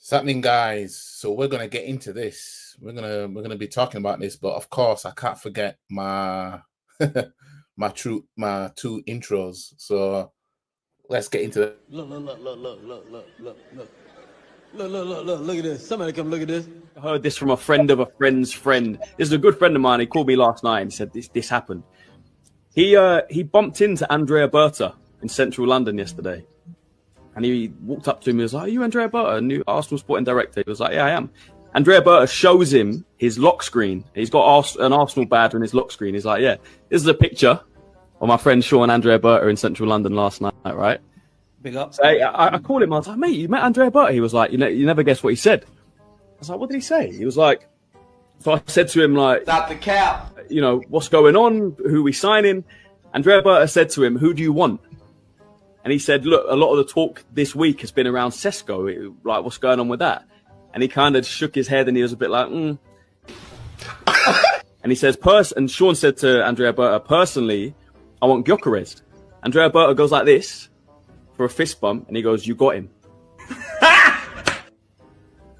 What's happening, guys? So we're gonna get into this. We're gonna be talking about this, but of course I can't forget my my two intros. So let's get into it. Look at this. Somebody come look at this. I heard this from a friend of a friend's friend. This is a good friend of mine. He called me last night and said this happened. He bumped into Andrea Berta in central London yesterday. And he walked up to him and was like, "Are you Andrea Berta, new Arsenal sporting director?" He was like, "Yeah, I am." Andrea Berta shows him his lock screen. He's got an Arsenal badge on his lock screen. He's like, "Yeah, this is a picture of my friend Sean Andrea Berta in central London last night, right?" Big up. So I called him. I was like, "Mate, you met Andrea Berta?" He was like, you never guess what he said." I was like, "What did he say?" He was like, so I said to him, like, "Stop the cap. What's going on? Who are we signing?" Andrea Berta said to him, "Who do you want?" And he said, "Look, a lot of the talk this week has been around Sesko. Like, what's going on with that?" And he kind of shook his head and he was a bit like, And he says, and Sean said to Andrea Berta, "Personally, I want Gyökeres." Andrea Berta goes like this for a fist bump and he goes, "You got him."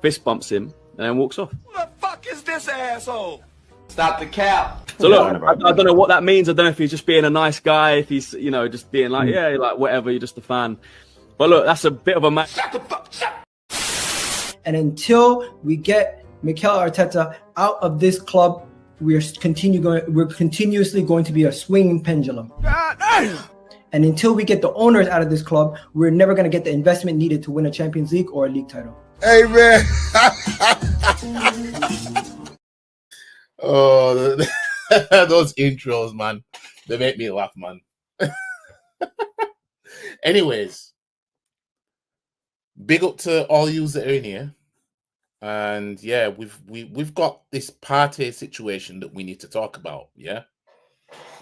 Fist bumps him and then walks off. Who the fuck is this asshole? Stop the cap. So look, I don't know what that means. I don't know if he's just being a nice guy, if he's, just being like, yeah, like whatever, you're just a fan. But look, that's a bit of a match. Shut the fuck up. And until we get Mikel Arteta out of this club, we're continuously going to be a swinging pendulum. God damn. And until we get the owners out of this club, we're never going to get the investment needed to win a Champions League or a league title. Hey man. Oh, those intros, man. They make me laugh, man. Anyways, big up to all you that are in here. And yeah, we've got this Partey situation that we need to talk about, yeah?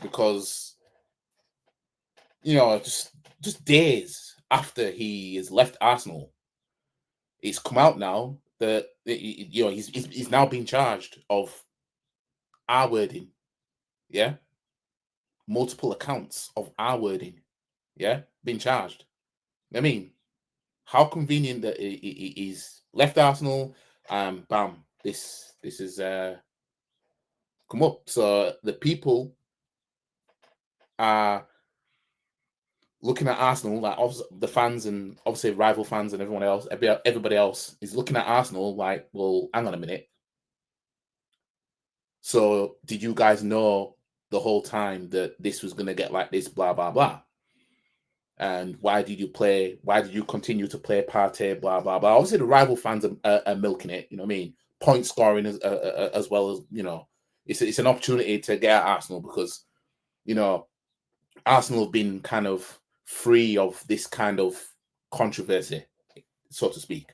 Because just days after he has left Arsenal, it's come out now that he's now being charged of R-wording, yeah? Multiple accounts of R-wording, yeah? Being charged. I mean, how convenient that he's left Arsenal, bam, this is come up. So the people are looking at Arsenal, like the fans and obviously rival fans and everybody else is looking at Arsenal like, well, hang on a minute. So did you guys know the whole time that this was going to get like this, blah, blah, blah? And why did you continue to play Partey, blah, blah, blah? Obviously, the rival fans are milking it, you know what I mean? Point scoring as well as, it's an opportunity to get at Arsenal because, Arsenal have been kind of free of this kind of controversy, so to speak.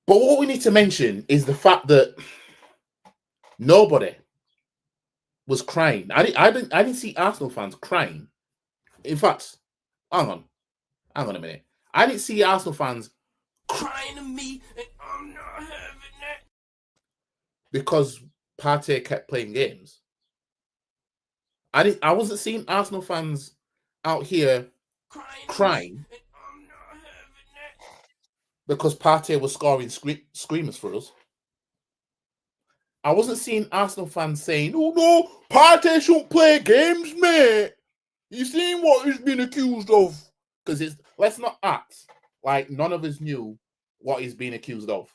But what we need to mention is the fact that nobody was crying. I didn't see Arsenal fans crying. In fact, hang on a minute. I didn't see Arsenal fans crying to me and I'm not having it because Partey kept playing games. I wasn't seeing Arsenal fans out here crying because Partey was scoring screamers for us. I wasn't seeing Arsenal fans saying, "Oh no, Partey shouldn't play games, mate. You seen what he's been accused of?" Because let's not act like none of us knew what he's been accused of.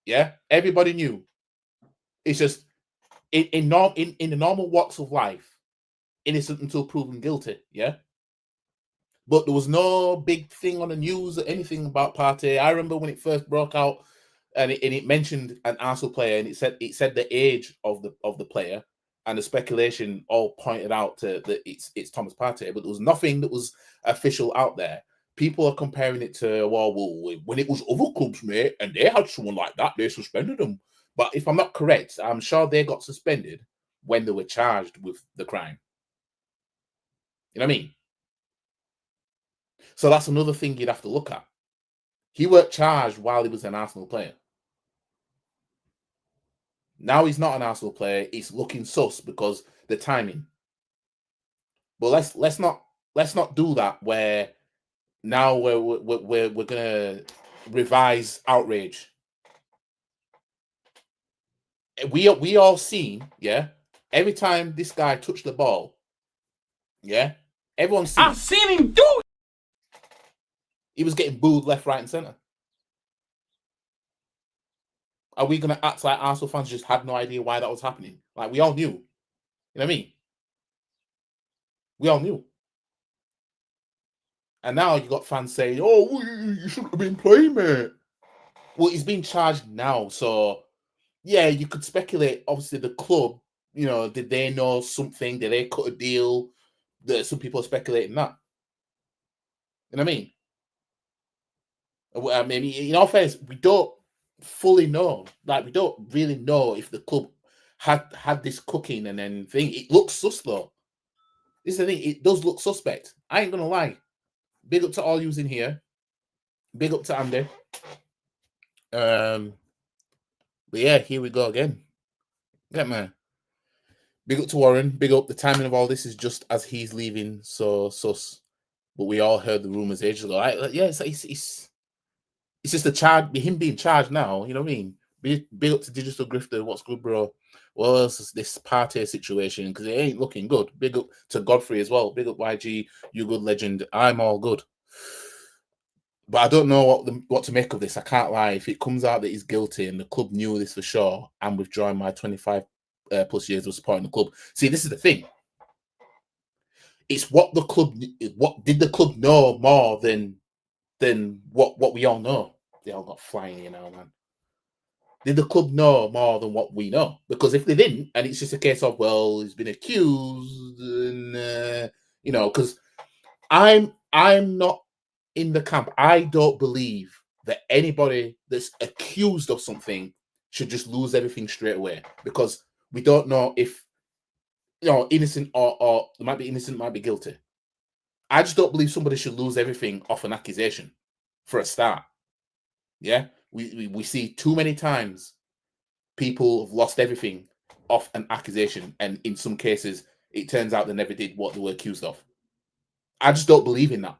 Yeah, everybody knew. It's just in the normal walks of life, innocent until proven guilty. Yeah. But there was no big thing on the news or anything about Partey. I remember when it first broke out, and it mentioned an Arsenal player, and it said the age of the player, and the speculation all pointed out to that it's Thomas Partey, but there was nothing that was official out there. People are comparing it to well, when it was other clubs, mate, and they had someone like that, they suspended them. But if I'm not correct, I'm sure they got suspended when they were charged with the crime. You know what I mean? So that's another thing you'd have to look at. He weren't charged while he was an Arsenal player. Now he's not an Arsenal player. It's looking sus because the timing. But let's not do that where now we're gonna revise outrage. We all seen, yeah. Every time this guy touched the ball, yeah, everyone's seen. I've seen him do it. He was getting booed left, right, and center. Are we gonna act like Arsenal fans just had no idea why that was happening? Like we all knew. You know what I mean? We all knew. And now you got fans saying, "Oh, you shouldn't have been playing, mate." Well, he's being charged now, so yeah, you could speculate. Obviously, the club, you know, did they know something? Did they cut a deal? Some people are speculating that. You know what I mean? Maybe in all fairness, we don't fully know. Like, we don't really know if the club had this cooking and then thing. It looks sus though. This is the thing. It does look suspect. I ain't gonna lie. Big up to all yous in here. Big up to Andy. But yeah, here we go again. Yeah, man. Big up to Warren. Big up. The timing of all this is just as he's leaving, so sus. But we all heard the rumors ages ago. Yeah, it's just the charge, him being charged now. You know what I mean? Big up to Digital Grifter. What's good, bro? Well, this Partey situation because it ain't looking good. Big up to Godfrey as well. Big up YG. You good legend. I'm all good. But I don't know what to make of this. I can't lie. If it comes out that he's guilty and the club knew this for sure, I'm withdrawing my 25 plus years of supporting the club. See, this is the thing. It's what the club. What did the club know more than what we all know? They all got flying here now, man. Did the club know more than what we know? Because if they didn't, and it's just a case of, well, he's been accused, and you know, because I'm not in the camp. I don't believe that anybody that's accused of something should just lose everything straight away, because we don't know if, you know, innocent or they might be innocent, might be guilty. I just don't believe somebody should lose everything off an accusation for a start. Yeah, we see too many times people have lost everything off an accusation, and in some cases it turns out they never did what they were accused of. I just don't believe in that.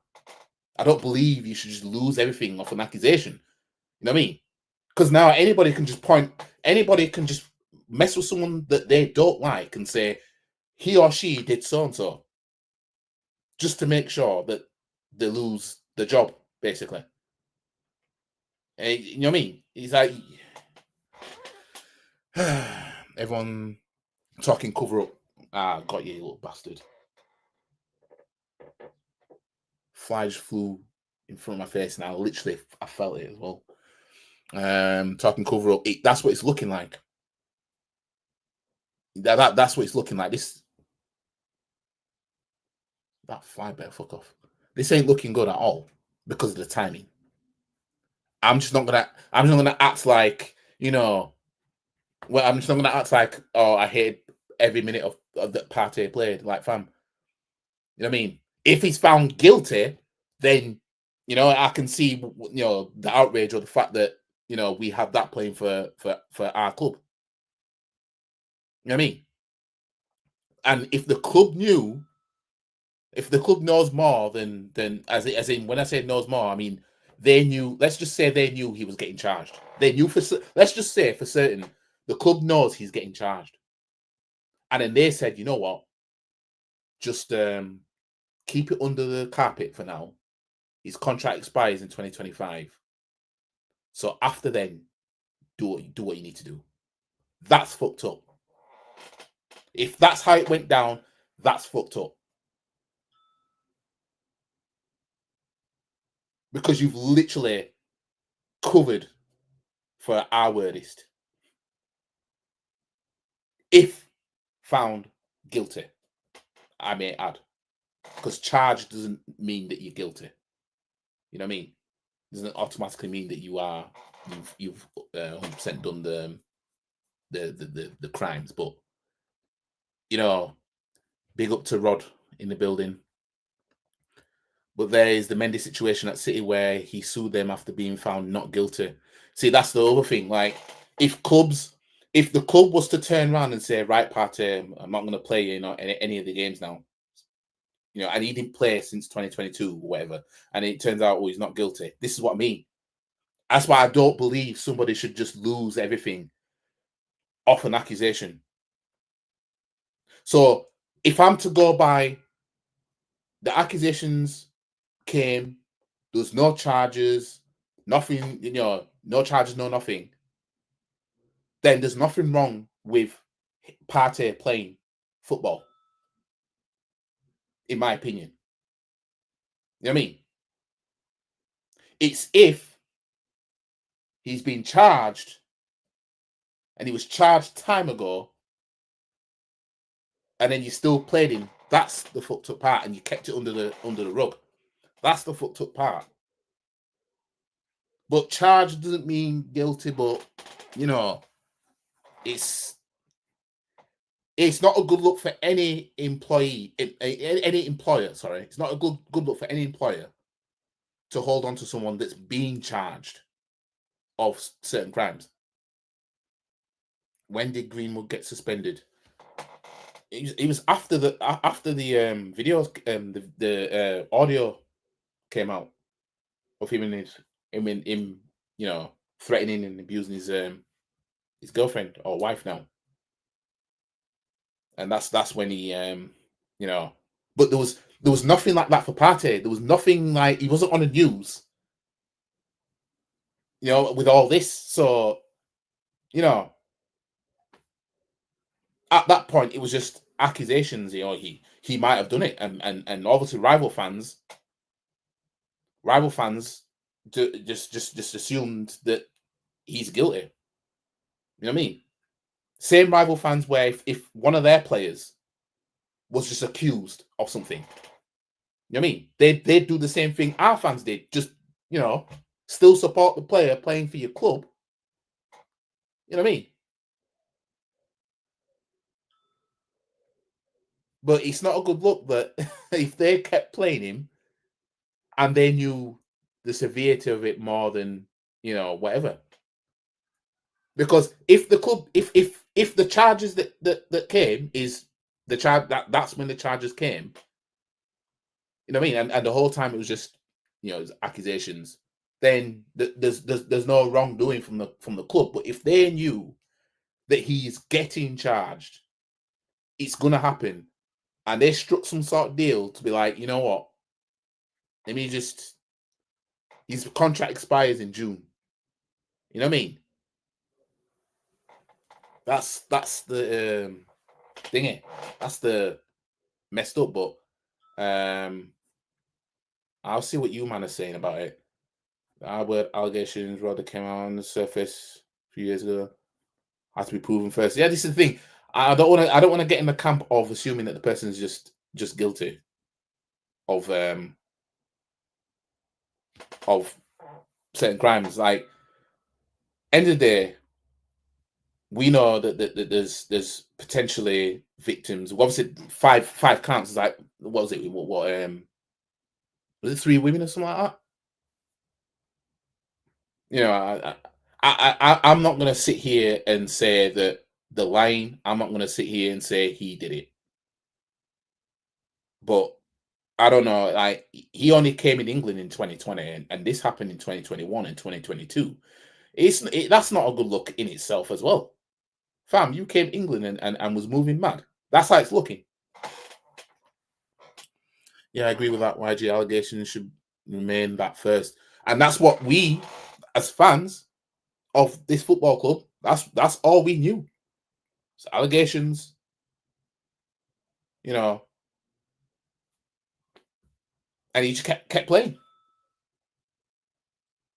I don't believe you should just lose everything off an accusation. You know what I mean? Because now anybody can just mess with someone that they don't like and say he or she did so and so, just to make sure that they lose the job, basically. And, you know what I mean? It's like everyone talking cover up. Ah, got you, little bastard. Fly just flew in front of my face, and I felt it as well. Talking cover up. That's what it's looking like. That's what it's looking like. That fly better fuck off. This ain't looking good at all because of the timing. I'm just not gonna act like, you know. Well, I'm just not gonna act like, oh, I hated every minute of that Partey played. Like, fam, you know what I mean? If he's found guilty, then, you know, I can see, you know, the outrage or the fact that, you know, we have that playing for our club. You know what I mean? And if the club knows more than as in when I say knows more, I mean they knew. Let's just say they knew he was getting charged. They knew let's just say for certain the club knows he's getting charged, and then they said, you know what, just keep it under the carpet for now. His contract expires in 2025. So after then, do what you need to do. That's fucked up. If that's how it went down, that's fucked up. Because you've literally covered for our wordist. If found guilty, I may add. Because charged doesn't mean that you're guilty. You know what I mean? It doesn't automatically mean that you've 100% done the crimes. But, you know, big up to Rod in the building. But there is the Mendy situation at City where he sued them after being found not guilty. See, that's the other thing. Like, if the club was to turn around and say, right, Partey, I'm not going to play, you know, any of the games now. you know, and he didn't play since 2022 or whatever, and it turns out, oh, he's not guilty. This is what I mean. That's why I don't believe somebody should just lose everything off an accusation. So if I'm to go by the accusations came, there was no charges, nothing, you know, no charges, no nothing, then there's nothing wrong with Partey playing football, in my opinion. You know what I mean? It's if he's been charged and he was charged time ago and then you still played him. That's the fucked up part, and you kept it under the rug. That's the fucked up part. But charged doesn't mean guilty, but you know, it's not a good look for any employee, any employer. Sorry, it's not a good look for any employer to hold on to someone that's being charged of certain crimes. When did Greenwood get suspended? It was after the videos, the audio came out of him and him, you know, threatening and abusing his girlfriend or wife now. And that's when he you know, but there was nothing like that for Partey. There was nothing like, he wasn't on the news, you know, with all this. So, you know, at that point it was just accusations. You know, he might have done it, and obviously rival fans just assumed that he's guilty. You know what I mean? Same rival fans where if one of their players was just accused of something, you know what I mean? They'd do the same thing our fans did. Just, you know, still support the player playing for your club. You know what I mean? But it's not a good look that if they kept playing him and they knew the severity of it more than, you know, whatever. Because if the club, if the charges that came is the charge, that's when the charges came. You know what I mean? And the whole time it was just, you know, it was accusations. Then there's no wrongdoing from the club. But if they knew that he's getting charged, it's gonna happen, and they struck some sort of deal to be like, you know what? Let me just, his contract expires in June. You know what I mean? That's the thingy. That's the messed up. But I'll see what you man are saying about it. The Albert allegations rather came out on the surface a few years ago. Has to be proven first. Yeah, this is the thing. I don't want to get in the camp of assuming that the person is just guilty of certain crimes. Like, end of the day, we know that there's potentially victims. Obviously, five counts is like, what was it? What was it 3 women or something like that? You know, I'm not gonna sit here and say that the lying. I'm not gonna sit here and say he did it. But I don't know. Like, he only came in England in 2020, and this happened in 2021 and 2022. That's not a good look in itself as well. Fam, you came England and was moving mad. That's how it's looking. Yeah, I agree with that. YG allegations should remain that first. And that's what we, as fans of this football club, that's all we knew. It's allegations, you know. And he just kept playing.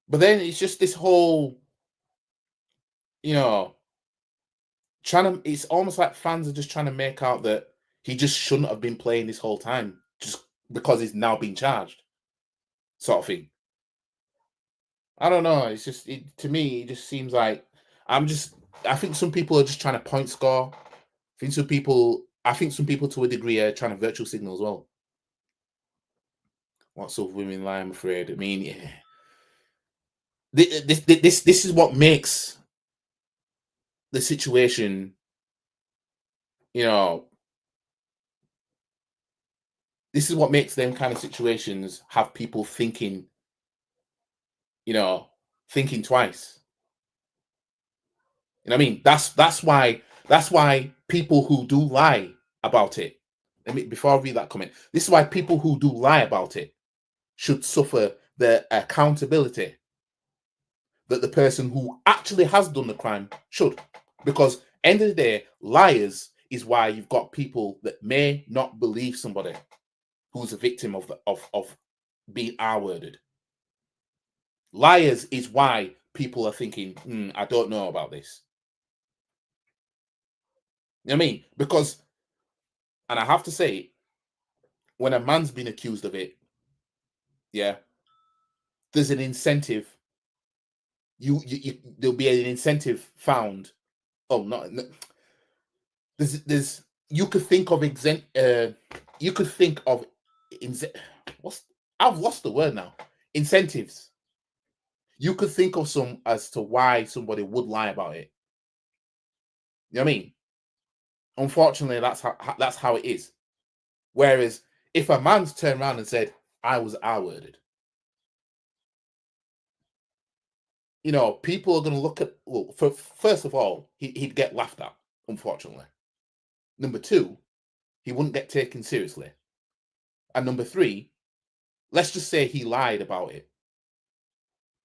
But then it's just this whole, you know, it's almost like fans are just trying to make out that he just shouldn't have been playing this whole time just because he's now being charged, sort of thing. I don't know. It's just, to me, it just seems like I think some people are just trying to point score. I think some people to a degree are trying to virtual signal as well. Lots of women lie, I'm afraid. I mean, yeah. This is what makes the situation, you know, this is what makes them kind of situations have people thinking, thinking twice. You know what I mean? That's why people who do lie about it. Before I read that comment, this is why people who do lie about it should suffer the accountability that the person who actually has done the crime should. Because end of the day, liars is why you've got people that may not believe somebody who's a victim of being R-worded. Liars is why people are thinking, I don't know about this. You know what I mean? Because, and I have to say, when a man's been accused of it, yeah, there's an incentive. There'll be an incentive found. Oh, no. There's you could think of I've lost the word now. Incentives. You could think of some as to why somebody would lie about it. You know what I mean? Unfortunately, that's how it is. Whereas if a man's turned around and said, I was R-worded, people are going to look at, first of all, he'd get laughed at, unfortunately. Number two, he wouldn't get taken seriously. And number three, let's just say he lied about it.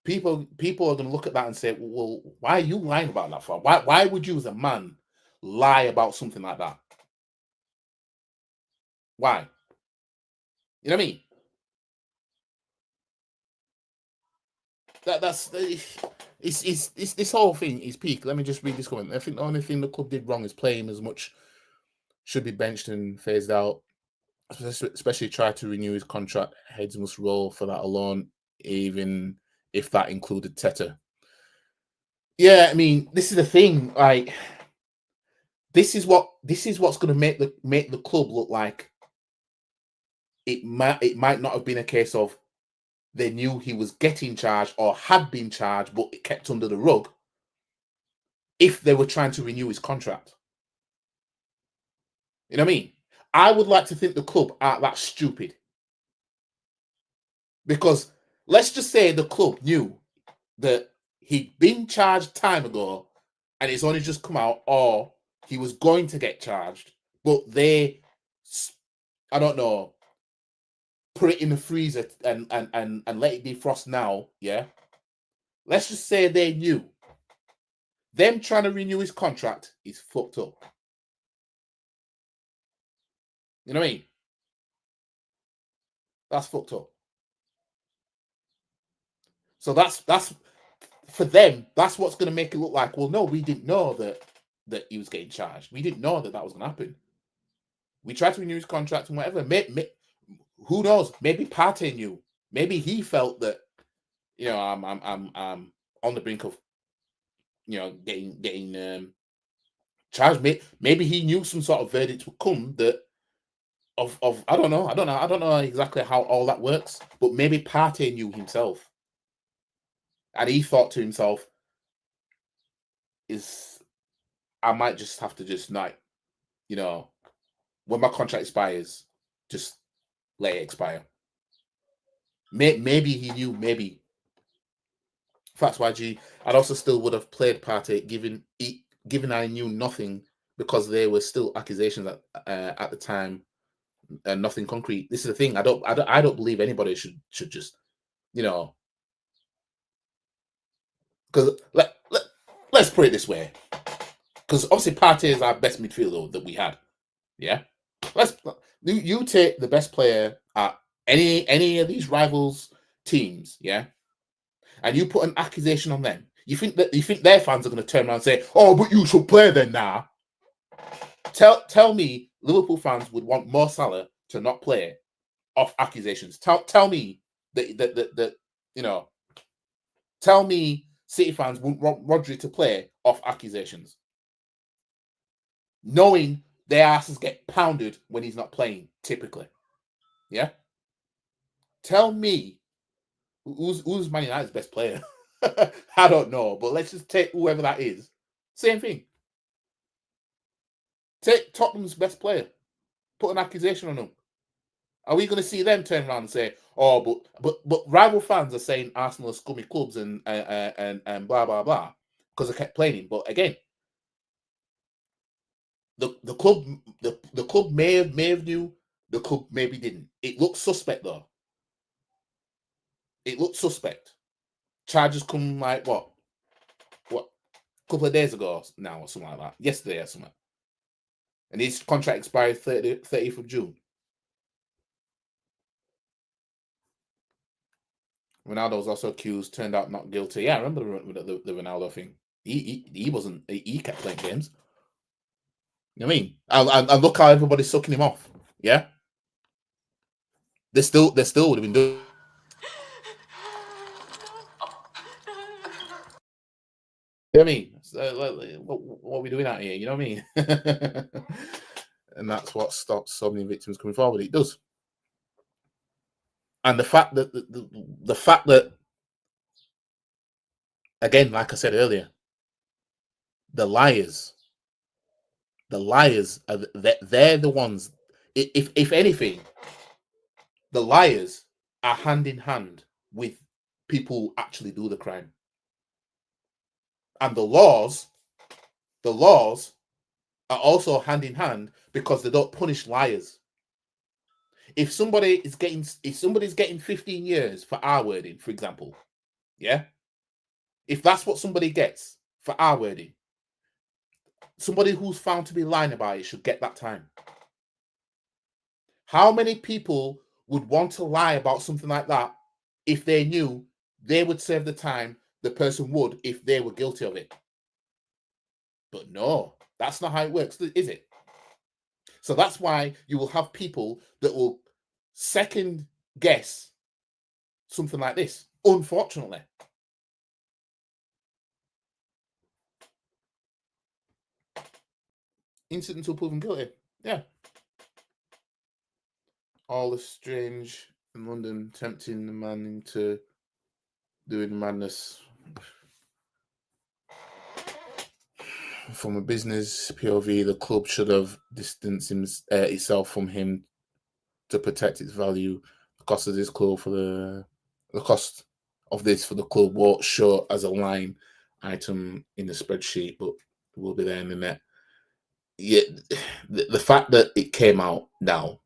People are going to look at that and say, well, why are you lying about that for? Why would you as a man lie about something like that? Why? You know what I mean? That's this whole thing is peak. Let me just read this comment. I think the only thing the club did wrong is play him as much. Should be benched and phased out. Especially try to renew his contract. Heads must roll for that alone, even if that included Teta. Yeah, I mean, this is the thing. Like, this is what's going to make the club look like it might not have been a case of they knew he was getting charged or had been charged, but it kept under the rug. If they were trying to renew his contract, you know what I mean? I would like to think the club aren't that stupid, because let's just say the club knew that he'd been charged time ago and it's only just come out, or he was going to get charged, but they, I don't know, put it in the freezer and let it defrost now. Yeah, let's just say they knew. Them trying to renew his contract is fucked up. You know what I mean? That's fucked up. So that's for them. That's what's going to make it look like, well, no, we didn't know that he was getting charged. We didn't know that was going to happen. We tried to renew his contract and whatever. Who knows? Maybe Partey knew. Maybe he felt that, I'm on the brink of, getting charged. Maybe he knew some sort of verdict would come that of I don't know exactly how all that works, but maybe Partey knew himself, and he thought to himself, I might just have to just when my contract expires, just let it expire. Maybe he knew. Maybe that's why I'd also still would have played Partey, given I knew nothing, because there were still accusations at the time. Nothing concrete. This is the thing. I don't believe anybody should just, because let's put it this way. Because obviously Partey is our best midfielder that we had. Yeah. You take the best player at any of these rivals teams, yeah, and you put an accusation on them. You think their fans are going to turn around and say, "Oh, but you should play then now." Tell me Liverpool fans would want Mo Salah to not play off accusations. Tell me that tell me City fans wouldn't want Rodri to play off accusations, knowing their asses get pounded when he's not playing typically. Yeah. Tell me who's Man United's best player. I don't know, but let's just take whoever that is. Same thing. Take Tottenham's best player. Put an accusation on him. Are we going to see them turn around and say, "Oh, but rival fans are saying Arsenal are scummy clubs and blah blah blah," because they kept playing him. But again, the club may have knew, the club maybe didn't. It looks suspect though. It looked suspect. Charges come like what? A couple of days ago now or something like that. Yesterday or something. And his contract expired 30th of June. Ronaldo was also accused, turned out not guilty. Yeah, I remember the Ronaldo thing. He wasn't. He kept playing games. You know what I mean? And look how everybody's sucking him off. Yeah, they still would have been doing. You know what I mean? What are we doing out here? You know what I mean? And that's what stops so many victims coming forward. It does. And the fact that the fact that, again, like I said earlier, the liars are they're the ones. If anything, the liars are hand in hand with people who actually do the crime, and the laws are also hand in hand because they don't punish liars. If somebody's getting 15 years for R-wording, for example, yeah, if that's what somebody gets for R-wording, somebody who's found to be lying about it should get that time. How many people would want to lie about something like that if they knew they would serve the time the person would if they were guilty of it? But no, that's not how it works, is it? So that's why you will have people that will second guess something like this, unfortunately. Innocent until proven guilty. Yeah. All the strange in London, tempting the man into doing madness. From a business POV, the club should have distanced itself from him to protect its value. The cost of this club the cost of this for the club won't show as a line item in the spreadsheet, but will be there in the net. Yeah, the fact that it came out now,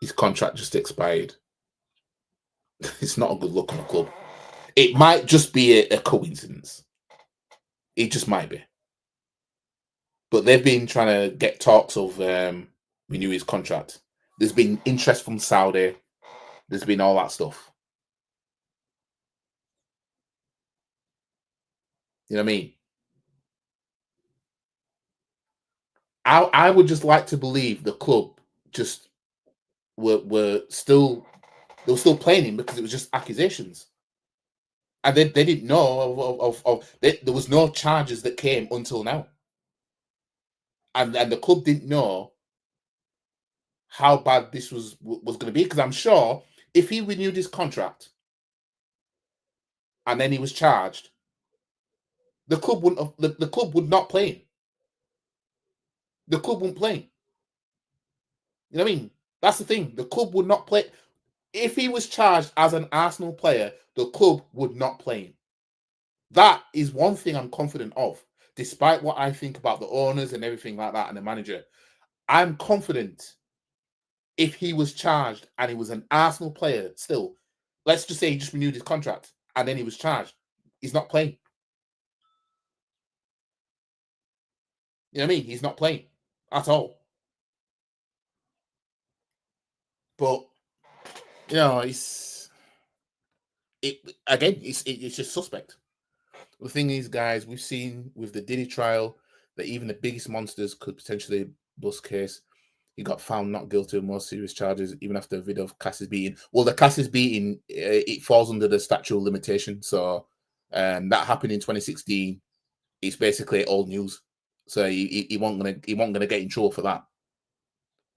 his contract just expired. It's not a good look on the club. It might just be a coincidence. It just might be. But they've been trying to get talks of renew his contract. There's been interest from Saudi. There's been all that stuff. You know what I mean? I would just like to believe the club just were still playing him because it was just accusations. And they didn't know there was no charges that came until now. And the club didn't know how bad this was going to be, because I'm sure if he renewed his contract and then he was charged, the club wouldn't have, the club would not play him. The club wouldn't play him. You know what I mean? That's the thing. The club would not play. If he was charged as an Arsenal player, the club would not play him. That is one thing I'm confident of, despite what I think about the owners and everything like that and the manager. I'm confident if he was charged and he was an Arsenal player still, let's just say he just renewed his contract and then he was charged, he's not playing. You know what I mean? He's not playing at all. But, you know, it's just suspect. The thing is, guys, we've seen with the Diddy trial that even the biggest monsters could potentially bust case. He got found not guilty of more serious charges, even after a video of Cass's beating. Well, the Cass's beating, it falls under the statute of limitation. So that happened in 2016. It's basically old news. So he wasn't gonna get in trouble for that.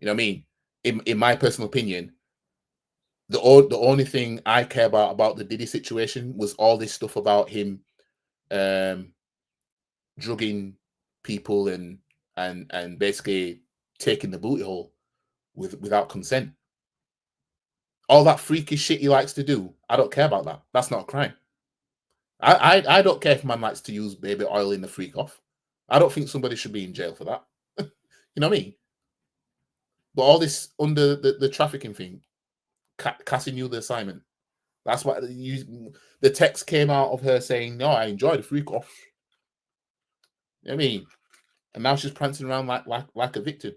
You know what I mean? In my personal opinion, the only thing I care about the Diddy situation was all this stuff about him drugging people and basically taking the booty hole. without consent. All that freaky shit he likes to do, I don't care about that. That's not a crime. I don't care if a man likes to use baby oil in the freak off. I don't think somebody should be in jail for that. You know what I mean? But all this under the trafficking thing, Cassie knew the assignment. That's why the text came out of her saying, "No, I enjoy the freak off." You know what I mean? And now she's prancing around like a victim.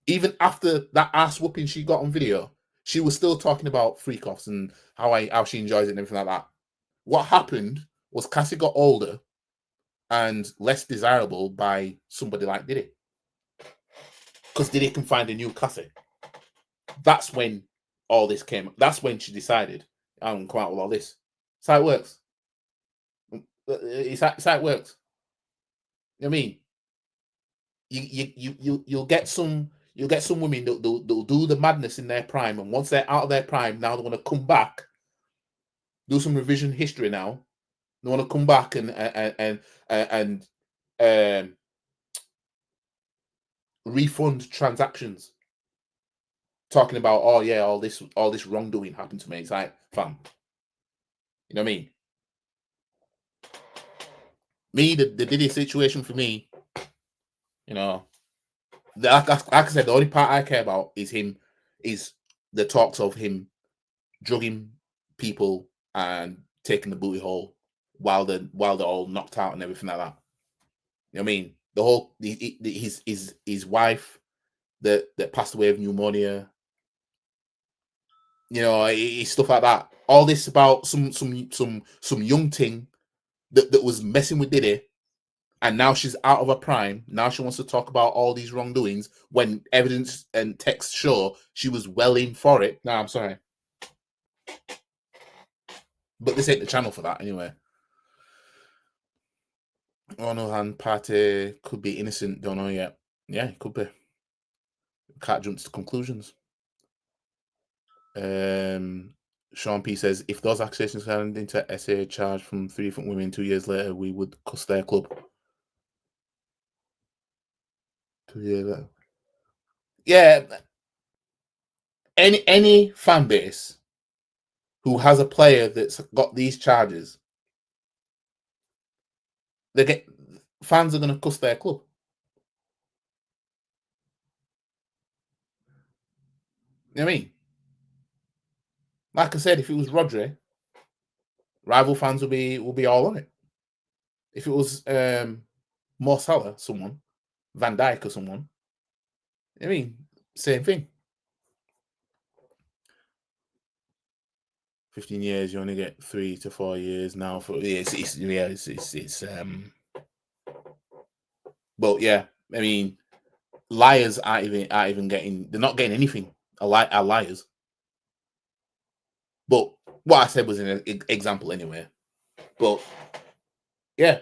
Even after that ass whooping she got on video, she was still talking about freak offs and how she enjoys it and everything like that. What happened was Cassie got older and less desirable by somebody like Diddy. Because Diddy can find a new Cassie. That's when all this came. That's when she decided, I'm going to come out with all this. That's how it works. It's how it works. You know what I mean? You'll get some women that'll do the madness in their prime, and once they're out of their prime, now they want to come back, do some revision history now. They want to come back and refund transactions, talking about, oh yeah, all this wrongdoing happened to me. It's like, fam, you know what I mean? Me, the Diddy situation for me, you know, like I said, the only part I care about is the talks of him drugging people and taking the booty hole while they're all knocked out and everything like that. You know what I mean? The whole his wife that passed away of pneumonia. You know, stuff like that. All this about some young thing that was messing with Diddy, and now she's out of her prime. Now she wants to talk about all these wrongdoings when evidence and texts show she was well in for it. No, I'm sorry, but this ain't the channel for that anyway. On the other hand, Partey could be innocent. Don't know yet. Yeah, it could be. Can't jump to conclusions. Sean P says, if those accusations turned into SA charge from 3 different women 2 years later, we would cuss their club. 2 years later. Yeah. Any fan base who has a player that's got these charges, fans are going to cuss their club. You know what I mean? Like I said, if it was Rodri, rival fans will be all on it. If it was Mo Salah, someone, Van Dijk or someone, I mean, same thing. 15 years, you only get 3 to 4 years now. But yeah, I mean, liars aren't even getting. They're not getting anything. Are liars. But what I said was an example anyway. But yeah,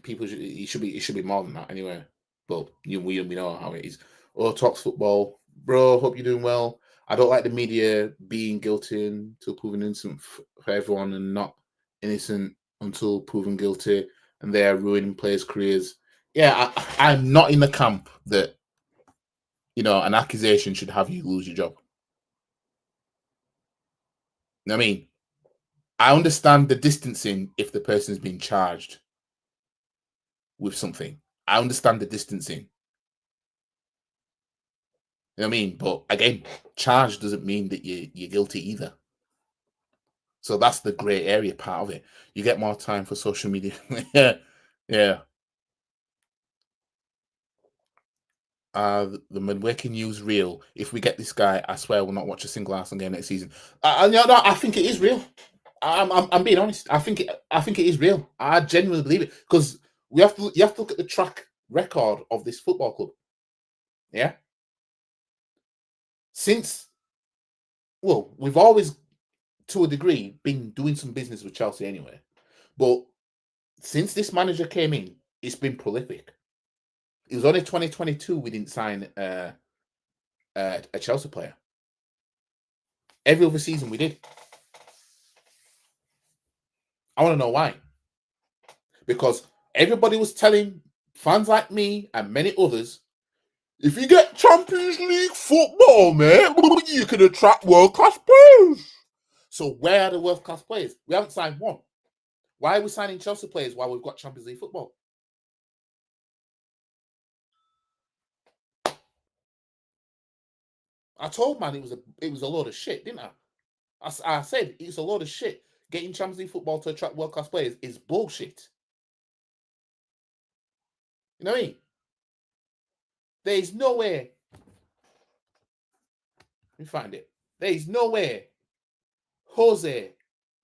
people it should be more than that anyway. But we know how it is. Oh, talks football, bro. Hope you're doing well. I don't like the media being guilty until proven innocent for everyone, and not innocent until proven guilty, and they are ruining players' careers. Yeah, I'm not in the camp that, you know, an accusation should have you lose your job. You know what I mean? I understand the distancing if the person's been charged with something. I understand the distancing. You know what I mean? But again, charge doesn't mean that you're guilty either. So that's the grey area part of it. You get more time for social media. Yeah. The Midweek news real. If we get this guy, I swear we'll not watch a single Arsenal game next season. I think it is real. I'm being honest. I think it is real. I genuinely believe it, because you have to look at the track record of this football club. Yeah. We've always, to a degree, been doing some business with Chelsea anyway. But since this manager came in, it's been prolific. It was only 2022 we didn't sign a Chelsea player. Every other season we did. I want to know why. Because everybody was telling fans like me and many others, if you get Champions League football, mate, you can attract world-class players. So where are the world-class players? We haven't signed one. Why are we signing Chelsea players while we've got Champions League football? I told man it was a load of shit, didn't I? I said it's a load of shit. Getting Champions League football to attract world-class players is bullshit. You know what I mean? There is no way. Let me find it. There is no way Jose,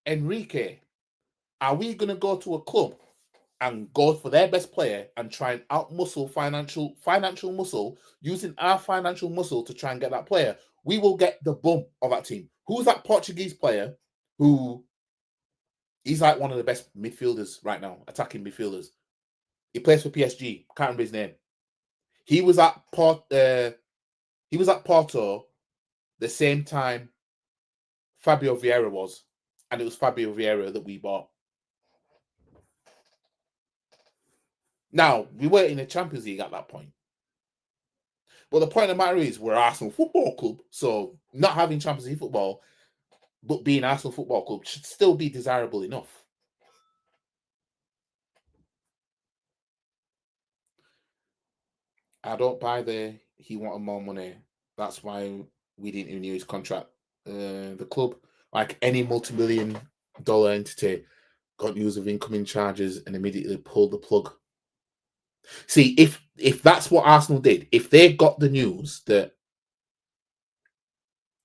Enrique, are we going to go to a club and go for their best player and try and outmuscle financial muscle, using our financial muscle to try and get that player? We will get the bum of that team. Who's that Portuguese player who he's like one of the best midfielders right now, attacking midfielders? He plays for PSG. Can't remember his name. He was at Porto the same time Fabio Vieira was, and it was Fabio Vieira that we bought. Now, we were in the Champions League at that point. But the point of the matter is, we're Arsenal Football Club, so not having Champions League football, but being Arsenal Football Club should still be desirable enough. I don't buy he wanted more money. That's why we didn't renew his contract. The club, like any multi-million-dollar entity, got news of incoming charges and immediately pulled the plug. See, if that's what Arsenal did, if they got the news that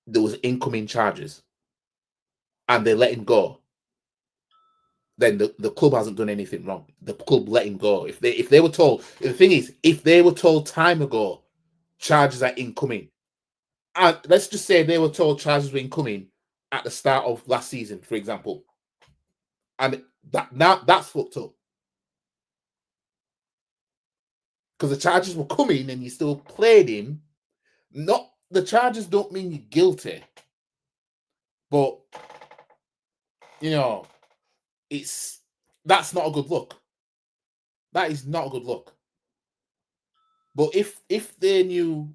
there was incoming charges and they let him go, then the club hasn't done anything wrong. The club let him go. If they were told, the thing is, if they were told time ago charges are incoming, and let's just say they were told charges were incoming at the start of last season, for example, and that's fucked up. Because the charges were coming and you still played him. Not the charges don't mean you're guilty, but you know, that's not a good look. That is not a good look. But if they knew,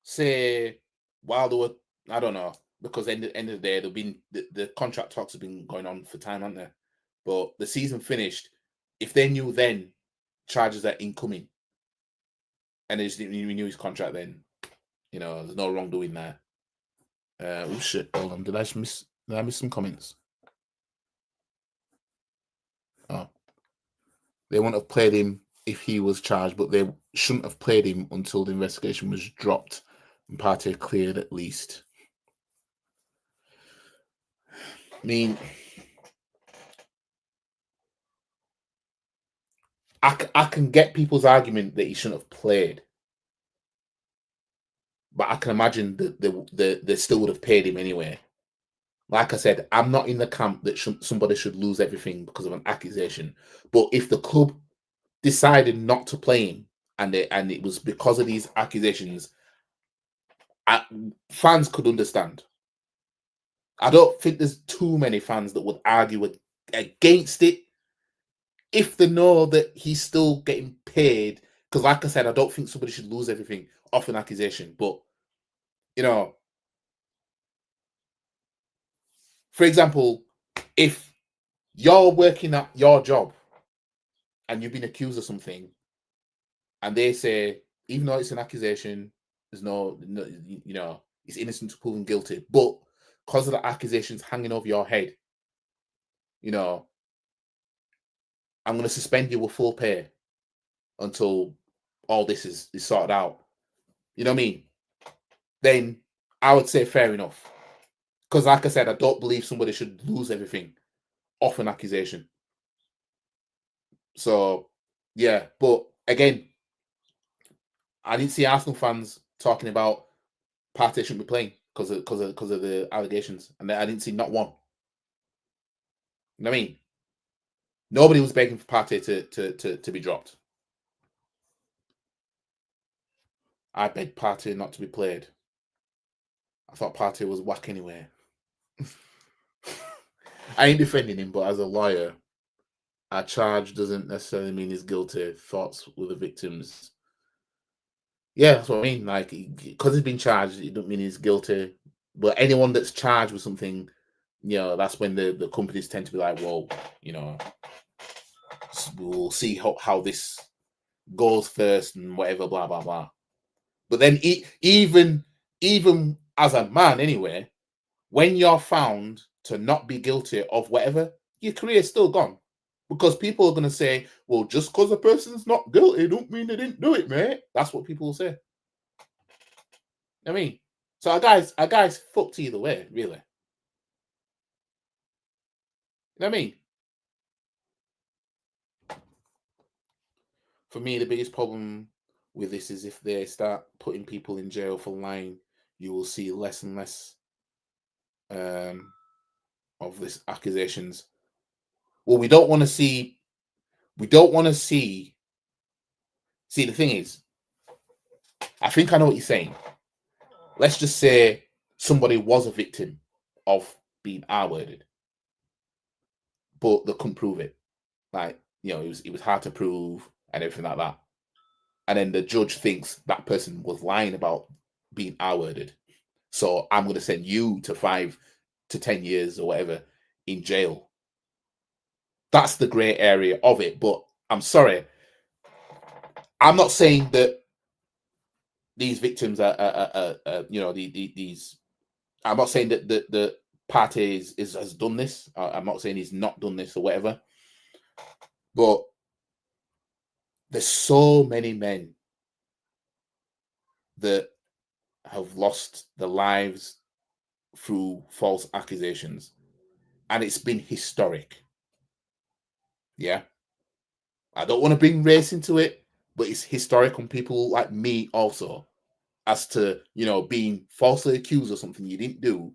say, while they were, I don't know, because end of the day, the contract talks have been going on for time, haven't they? But the season finished. If they knew then charges are incoming, and they just didn't renew his contract, then you know there's no wrongdoing there. Oh shit! Hold on, did I miss some comments? Oh, they wouldn't have played him if he was charged, but they shouldn't have played him until the investigation was dropped and Partey cleared at least. I mean, I can get people's argument that he shouldn't have played, but I can imagine that they still would have paid him anyway. Like I said, I'm not in the camp that somebody should lose everything because of an accusation. But if the club decided not to play him and it was because of these accusations, fans could understand. I don't think there's too many fans that would argue against it if they know that he's still getting paid. Because like I said, I don't think somebody should lose everything off an accusation. But, you know, for example, if you're working at your job and you've been accused of something and they say, even though it's an accusation, there's no you know, it's innocent to proven guilty, but because of the accusations hanging over your head, you know, I'm going to suspend you with full pay until all this is sorted out. You know what I mean? Then I would say fair enough. Because like I said, I don't believe somebody should lose everything off an accusation. So, yeah. But again, I didn't see Arsenal fans talking about Partey shouldn't be playing because of the allegations. And I didn't see not one. You know what I mean? Nobody was begging for Partey to be dropped. I begged Partey not to be played. I thought Partey was whack anyway. I ain't defending him, but as a lawyer, a charge doesn't necessarily mean he's guilty. Thoughts with the victims. Yeah, that's what I mean. Like, because he's been charged, it don't mean he's guilty. But anyone that's charged with something, that's when the companies tend to be like, well, we'll see how this goes first and whatever, blah blah blah. But then even as a man, anyway, when you're found to not be guilty of whatever, your career's still gone. Because people are going to say, well, just because a person's not guilty don't mean they didn't do it, mate. That's what people will say. I mean, so a guy's fucked either way, really. You know what I mean? For me, the biggest problem with this is if they start putting people in jail for lying, you will see less and less of this accusations. Well, we don't want to see. See, the thing is, I think I know what you're saying. Let's just say somebody was a victim of being R-worded, but they couldn't prove it. Like, it was hard to prove and everything like that. And then the judge thinks that person was lying about being R-worded. So I'm going to send you to 5 to 10 years or whatever in jail. That's the grey area of it. But I'm sorry. I'm not saying that these victims are these. I'm not saying that the Partey has done this. I'm not saying he's not done this or whatever. But there's so many men that have lost their lives through false accusations, and it's been historic. Yeah, I don't want to bring race into it, but it's historic on people like me also, as to being falsely accused of something you didn't do,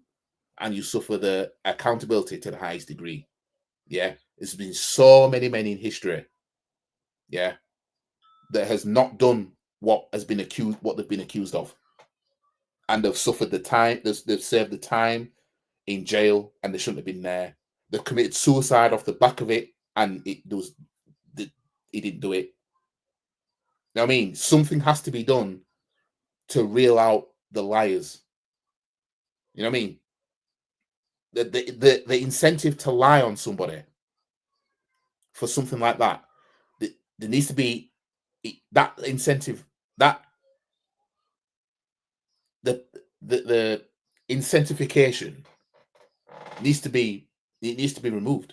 and you suffer the accountability to the highest degree. Yeah, there's been so many men in history, yeah, that has not done what they've been accused of, and they've suffered the time. They've served the time in jail, and they shouldn't have been there. They've committed suicide off the back of it, and he didn't do it. You know what I mean? Something has to be done to reel out the liars. You know what I mean? The incentive to lie on somebody for something like that, there needs to be that incentive, that the incentivification needs to be removed.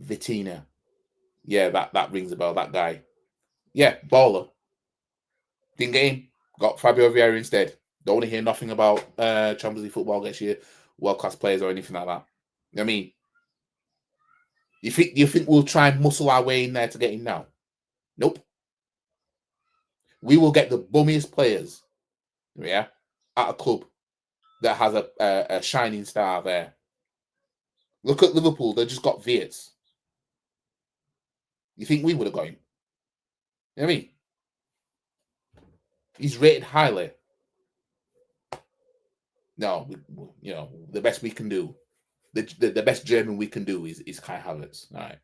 Vitina. Yeah, that rings a bell, that guy. Yeah, baller. Didn't get him. Got Fabio Vieira instead. Don't want to hear nothing about Champions League football next year, world-class players or anything like that. You know what I mean? You think we'll try and muscle our way in there to get him now? Nope. We will get the bummiest players, yeah, at a club that has a shining star there. Look at Liverpool; they just got Wirtz. You think we would have got him? You know what I mean? He's rated highly. No, the best we can do, the best German we can do is Kai Havertz. All right.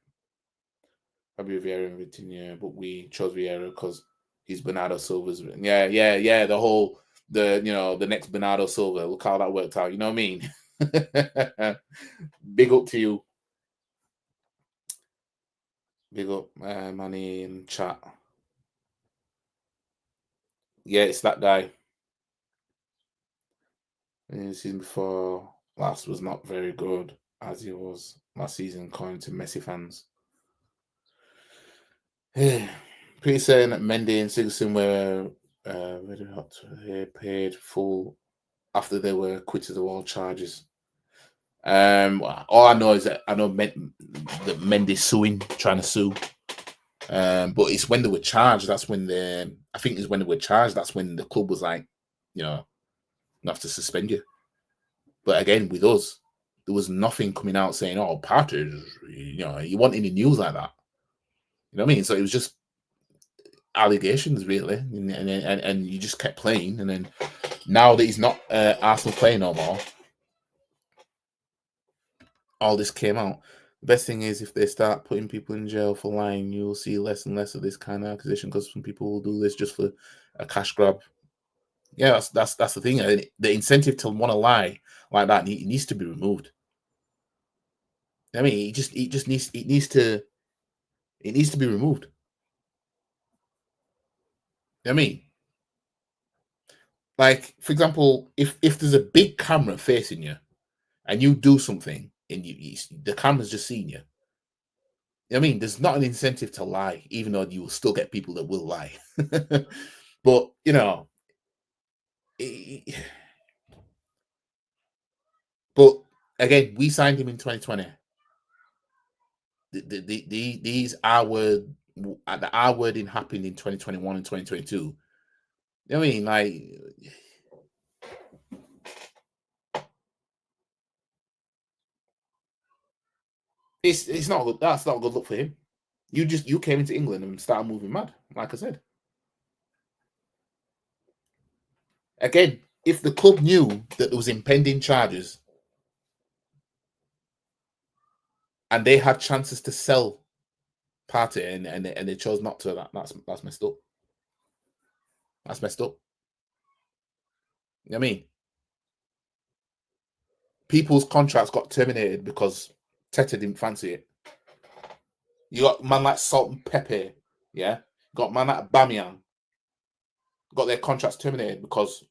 Fabio Vieira and Vitinha, but we chose Vieira because he's Bernardo Silva's. Yeah. The next Bernardo Silva. Look how that worked out. You know what I mean? Big up to you. Big up, Manny in chat. Yeah, it's that guy. The season before last was not very good, as he was last season, according to Messi fans. Pretty certain that Mendy and Sigurdsson were paid full after they were acquitted of all charges. All I know is that that Mendy's trying to sue. But it's when they were charged. That's when I think it's when they were charged. That's when the club was like, we have to suspend you. But again, with us, there was nothing coming out saying, "Oh, Partey," you want any news like that. You know what I mean? So it was just allegations, really, and you just kept playing, and then now that he's not Arsenal playing no more, all this came out. The best thing is if they start putting people in jail for lying, you'll see less and less of this kind of accusation because some people will do this just for a cash grab. Yeah, that's the thing. The incentive to want to lie like that needs to be removed. I mean, it needs to be removed. I mean, like for example, if there's a big camera facing you and you do something and the camera's just seeing you, I mean, there's not an incentive to lie, even though you will still get people that will lie. But you know, but again, we signed him in 2020. These R word, the R wording happened in 2021 and 2022. I mean, like, it's not good. That's not a good look for him. You came into England and started moving mad, like I said. Again, if the club knew that there was impending charges and they had chances to sell Partey and they chose not to, that's messed up. That's messed up. You know what I mean? People's contracts got terminated because Tete didn't fancy it. You got man like Salt and Pepe, yeah? Got man like Bamian, got their contracts terminated because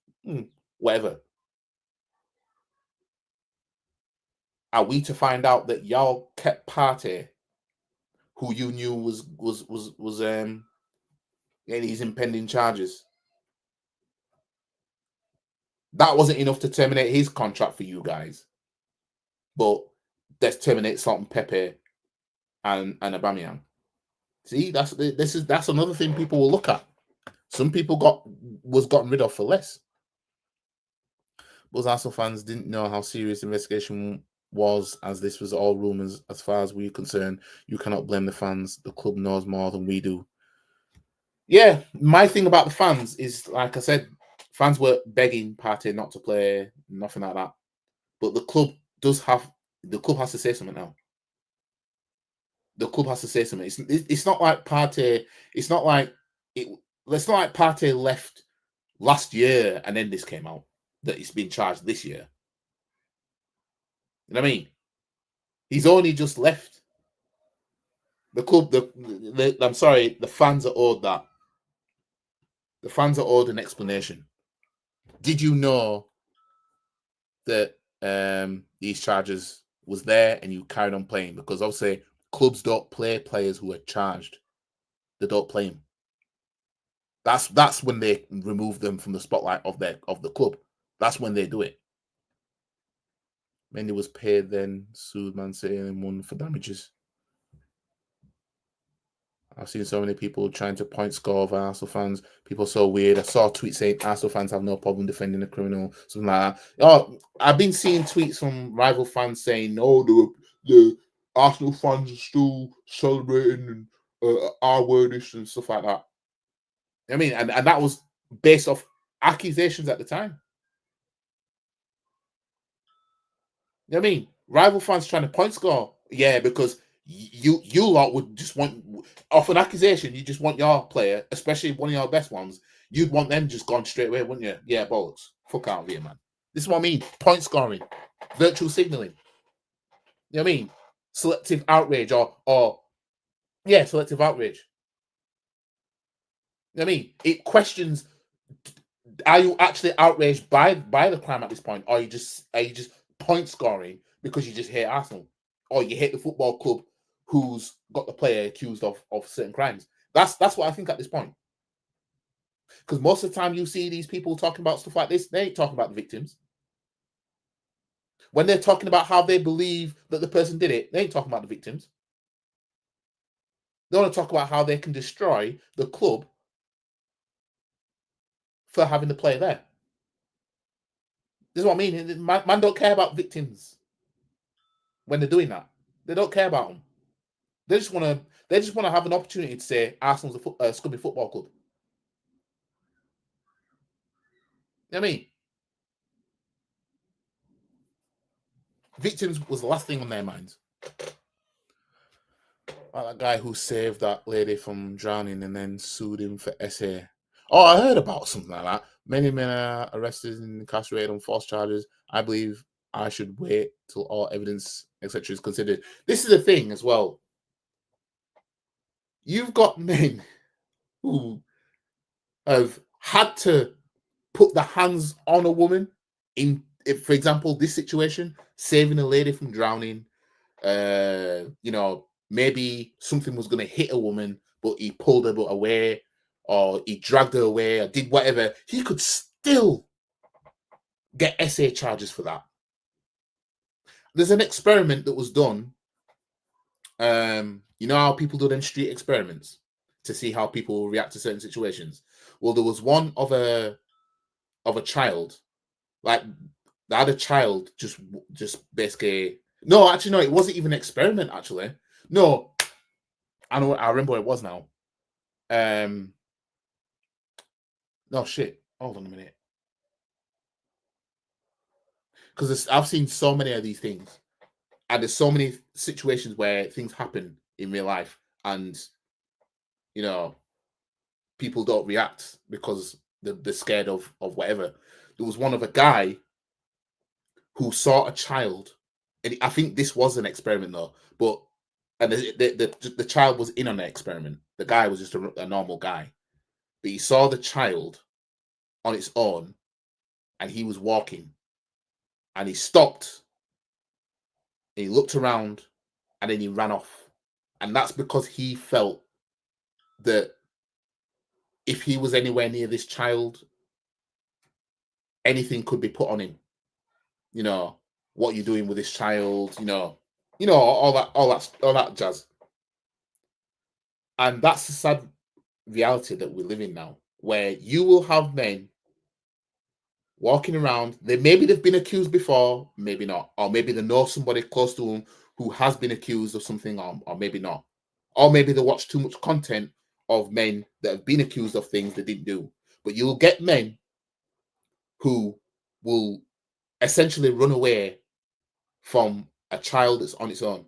whatever. Are we to find out that y'all kept Partey, who you knew was getting these impending charges? That wasn't enough to terminate his contract for you guys. But let's terminate Salt and Pepe and Aubameyang. See, that's another thing people will look at. Some people was gotten rid of for less. But Arsenal fans didn't know how serious the investigation was, as this was all rumours. As far as we're concerned, you cannot blame the fans. The club knows more than we do. Yeah, my thing about the fans is, like I said, fans were begging Partey not to play, nothing like that. But the club has to say something now. The club has to say something. It's not like Partey. It's not like Partey left last year and then this came out that he's been charged this year. You know what I mean? He's only just left. The club, I'm sorry, the fans are owed that. The fans are owed an explanation. Did you know that these charges was there and you carried on playing? Because obviously clubs don't play players who are charged. They don't play them. That's when they remove them from the spotlight of the club. That's when they do it. Mendy was paid, then sued Man City and won for damages. I've seen so many people trying to point score over Arsenal fans. People are so weird. I saw a tweet saying Arsenal fans have no problem defending a criminal, something like that. Oh, I've been seeing tweets from rival fans saying, "No, the Arsenal fans are still celebrating and R-wordish and stuff like that." I mean, and that was based off accusations at the time. You know what I mean? Rival fans trying to point score. Yeah, because you lot would just want, off an accusation, you just want your player, especially one of your best ones, you'd want them just gone straight away, wouldn't you? Yeah, bollocks. Fuck out of here, man. This is what I mean. Point scoring. Virtual signaling. You know what I mean? Selective outrage or selective outrage. You know what I mean? It questions, are you actually outraged by the crime at this point? Or are you just point scoring because you just hate Arsenal? Or you hate the football club who's got the player accused of certain crimes? That's what I think at this point. Because most of the time you see these people talking about stuff like this, they ain't talking about the victims. When they're talking about how they believe that the person did it, they ain't talking about the victims. They want to talk about how they can destroy the club for having the player there. This is what I mean. Man don't care about victims when they're doing that. They don't care about them. They just want to have an opportunity to say Arsenal's a scummy football club. You know what I mean? Victims was the last thing on their minds. Like that guy who saved that lady from drowning and then sued him for SA. Oh, I heard about something like that. Many men are arrested and incarcerated on false charges. I believe I should wait till all evidence, etc., is considered. This is the thing as well. You've got men who have had to put their hands on a woman in, if, for example, this situation, saving a lady from drowning. You know, maybe something was going to hit a woman, but he pulled her away, or he dragged her away, or did whatever. He could still get SA charges for that. There's an experiment that was done. You know how people do them street experiments to see how people react to certain situations. Well, there was one of a child, like they had a child just basically. No, actually, no, it wasn't even an experiment. Actually, no, I know. I remember what it was now. No shit. Hold on a minute, because I've seen so many of these things, and there's so many situations where things happen in real life, and you know, people don't react because they're scared of whatever. There was one of a guy who saw a child, and I think this was an experiment though, but and the child was in on the experiment. The guy was just a normal guy, but he saw the child on its own, and he was walking, and he stopped, and he looked around, and then he ran off, and that's because he felt that if he was anywhere near this child, anything could be put on him. You know, what you're doing with this child, you know, all that jazz. And that's the sad reality that we live in now, where you will have men walking around. Maybe they've been accused before, maybe not, or maybe they know somebody close to them who has been accused of something, or maybe not, or maybe they watch too much content of men that have been accused of things they didn't do. But you'll get men who will essentially run away from a child that's on its own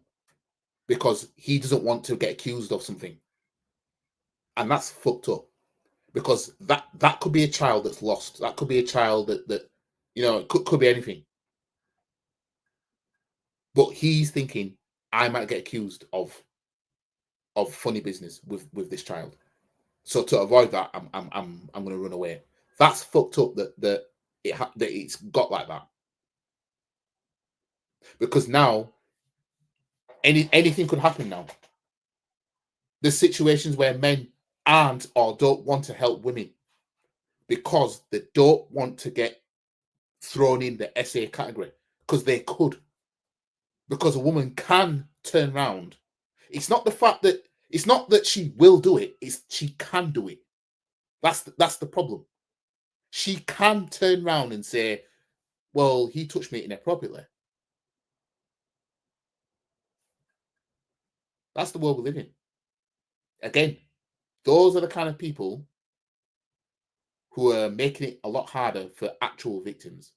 because he doesn't want to get accused of something. And that's fucked up, because that could be a child that's lost. That could be a child that you know, it could be anything. But he's thinking, I might get accused of funny business with this child. So to avoid that, I'm going to run away. That's fucked up that it's got like that. Because now anything could happen now. There's situations where men aren't or don't want to help women because they don't want to get thrown in the SA category, because they could. Because a woman can turn around. It's not that she will do it, it's she can do it. That's the problem. She can turn around and say, well, he touched me inappropriately. That's the world we live in. Again, those are the kind of people who are making it a lot harder for actual victims.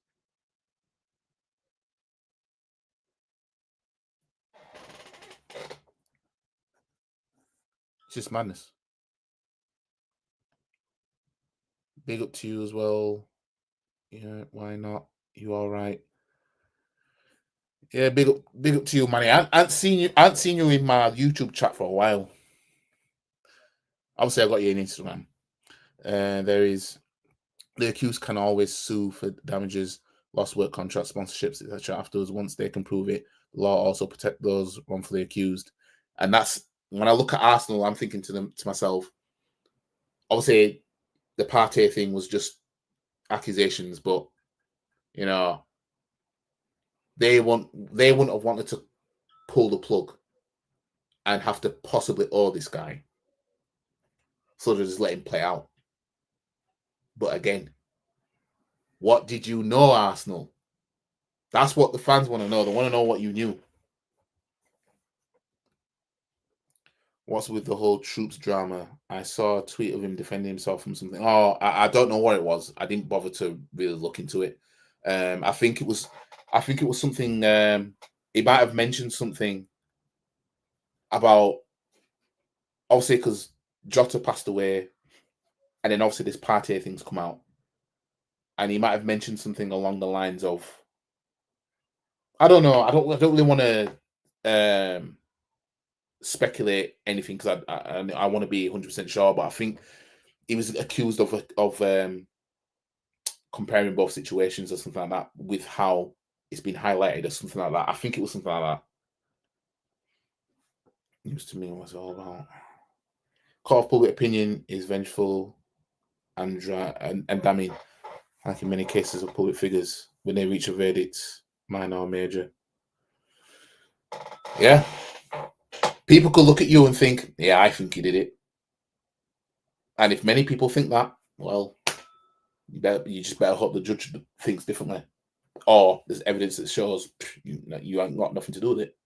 It's just madness. Big up to you as well. Yeah, why not? You all right? Yeah, big up to you, Manny. I haven't seen you in my YouTube chat for a while. Obviously, I got you on Instagram. There is the accused can always sue for damages, lost work contract, sponsorships, etc. afterwards once they can prove it. The law also protect those wrongfully accused. And that's when I look at Arsenal, I'm thinking to myself, obviously the Partey thing was just accusations, but you know, they wouldn't have wanted to pull the plug and have to possibly owe this guy. So they just let him play out. But again, what did you know, Arsenal? That's what the fans want to know. They want to know what you knew. What's with the whole Troops drama? I saw a tweet of him defending himself from something. Oh, I don't know what it was. I didn't bother to really look into it. I think it was I think it was something. He might have mentioned something about, obviously, because Jota passed away, and then obviously this Partey things come out, and he might have mentioned something along the lines of, I don't know. I don't really want to speculate anything because I want to be 100% sure, but I think he was accused of comparing both situations or something like that with how it's been highlighted or something like that. I think it was something like that. News to me was all about. Court of public opinion is vengeful and damning, like in many cases of public figures when they reach a verdict, minor or major. Yeah. People could look at you and think, yeah, I think he did it. And if many people think that, well, you just better hope the judge thinks differently. Or there's evidence that shows you ain't got nothing to do with it.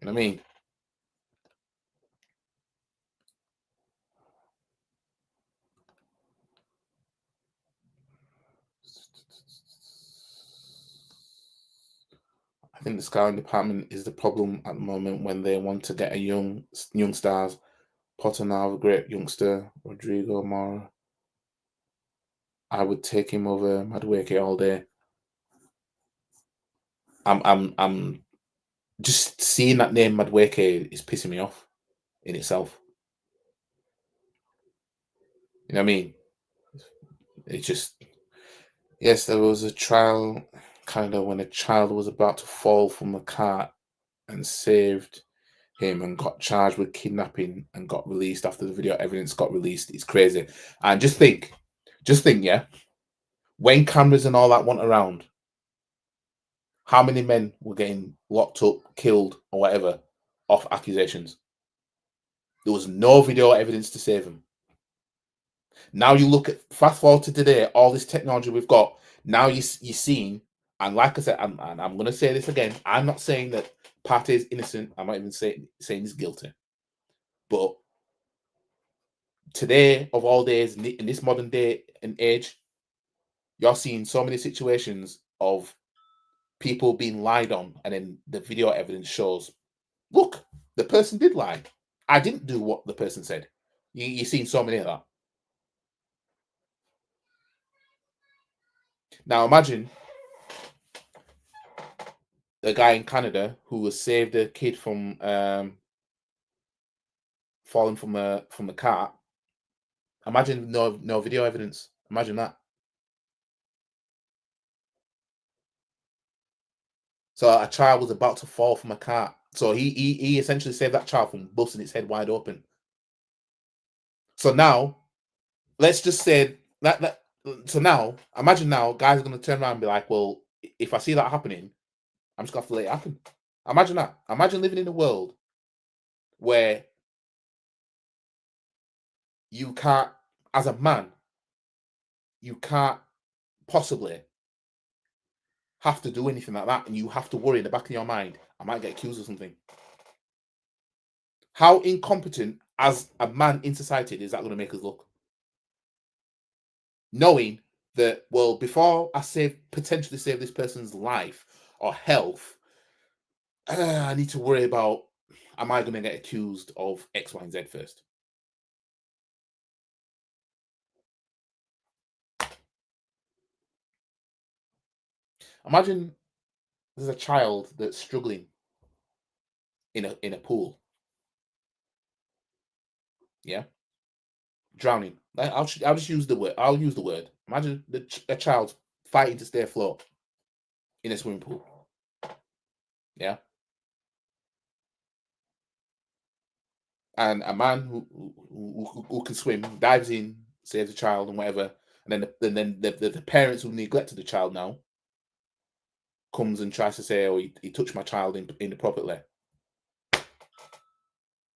You know what I mean? I think the scouting department is the problem at the moment when they want to get a young stars. Potter now, a great youngster, Rodrigo Mora. I would take him over Madueke all day. I'm just seeing that name Madueke is pissing me off in itself. You know what I mean? It's just, yes, there was a trial kind of when a child was about to fall from a cart and saved him and got charged with kidnapping and got released after the video evidence got released. It's crazy. And just think, yeah, when cameras and all that went around, how many men were getting locked up, killed, or whatever off accusations? There was no video evidence to save them. Now you look at, fast forward to today, all this technology we've got. Now you're seeing, and like I said, and I'm going to say this again, I'm not saying that Partey is innocent. I'm not even saying he's guilty. But today, of all days, in this modern day and age, you're seeing so many situations of people being lied on, and then the video evidence shows, look, the person did lie. I didn't do what the person said. You're seeing so many of that. Now imagine the guy in Canada who has saved a kid from falling from the cart. Imagine no video evidence. Imagine that. So a child was about to fall from a cart. So he essentially saved that child from busting its head wide open. So now, let's just say that. So now, imagine now, guys are going to turn around and be like, well, if I see that happening, I'm just going to have to let it happen. Imagine that. Imagine living in a world where you can't, as a man, you can't possibly have to do anything like that, and you have to worry in the back of your mind, I might get accused of something. How incompetent as a man in society is that going to make us look? Knowing that, well, before I potentially save this person's life or health, I need to worry about, am I going to get accused of X, Y, and Z first? Imagine there's a child that's struggling in a pool. Yeah, drowning. I'll just use the word. I'll use the word. Imagine a child fighting to stay afloat in a swimming pool. Yeah, and a man who can swim dives in, saves the child, and whatever. And then the parents who neglected the child now comes and tries to say, "Oh, he touched my child inappropriately."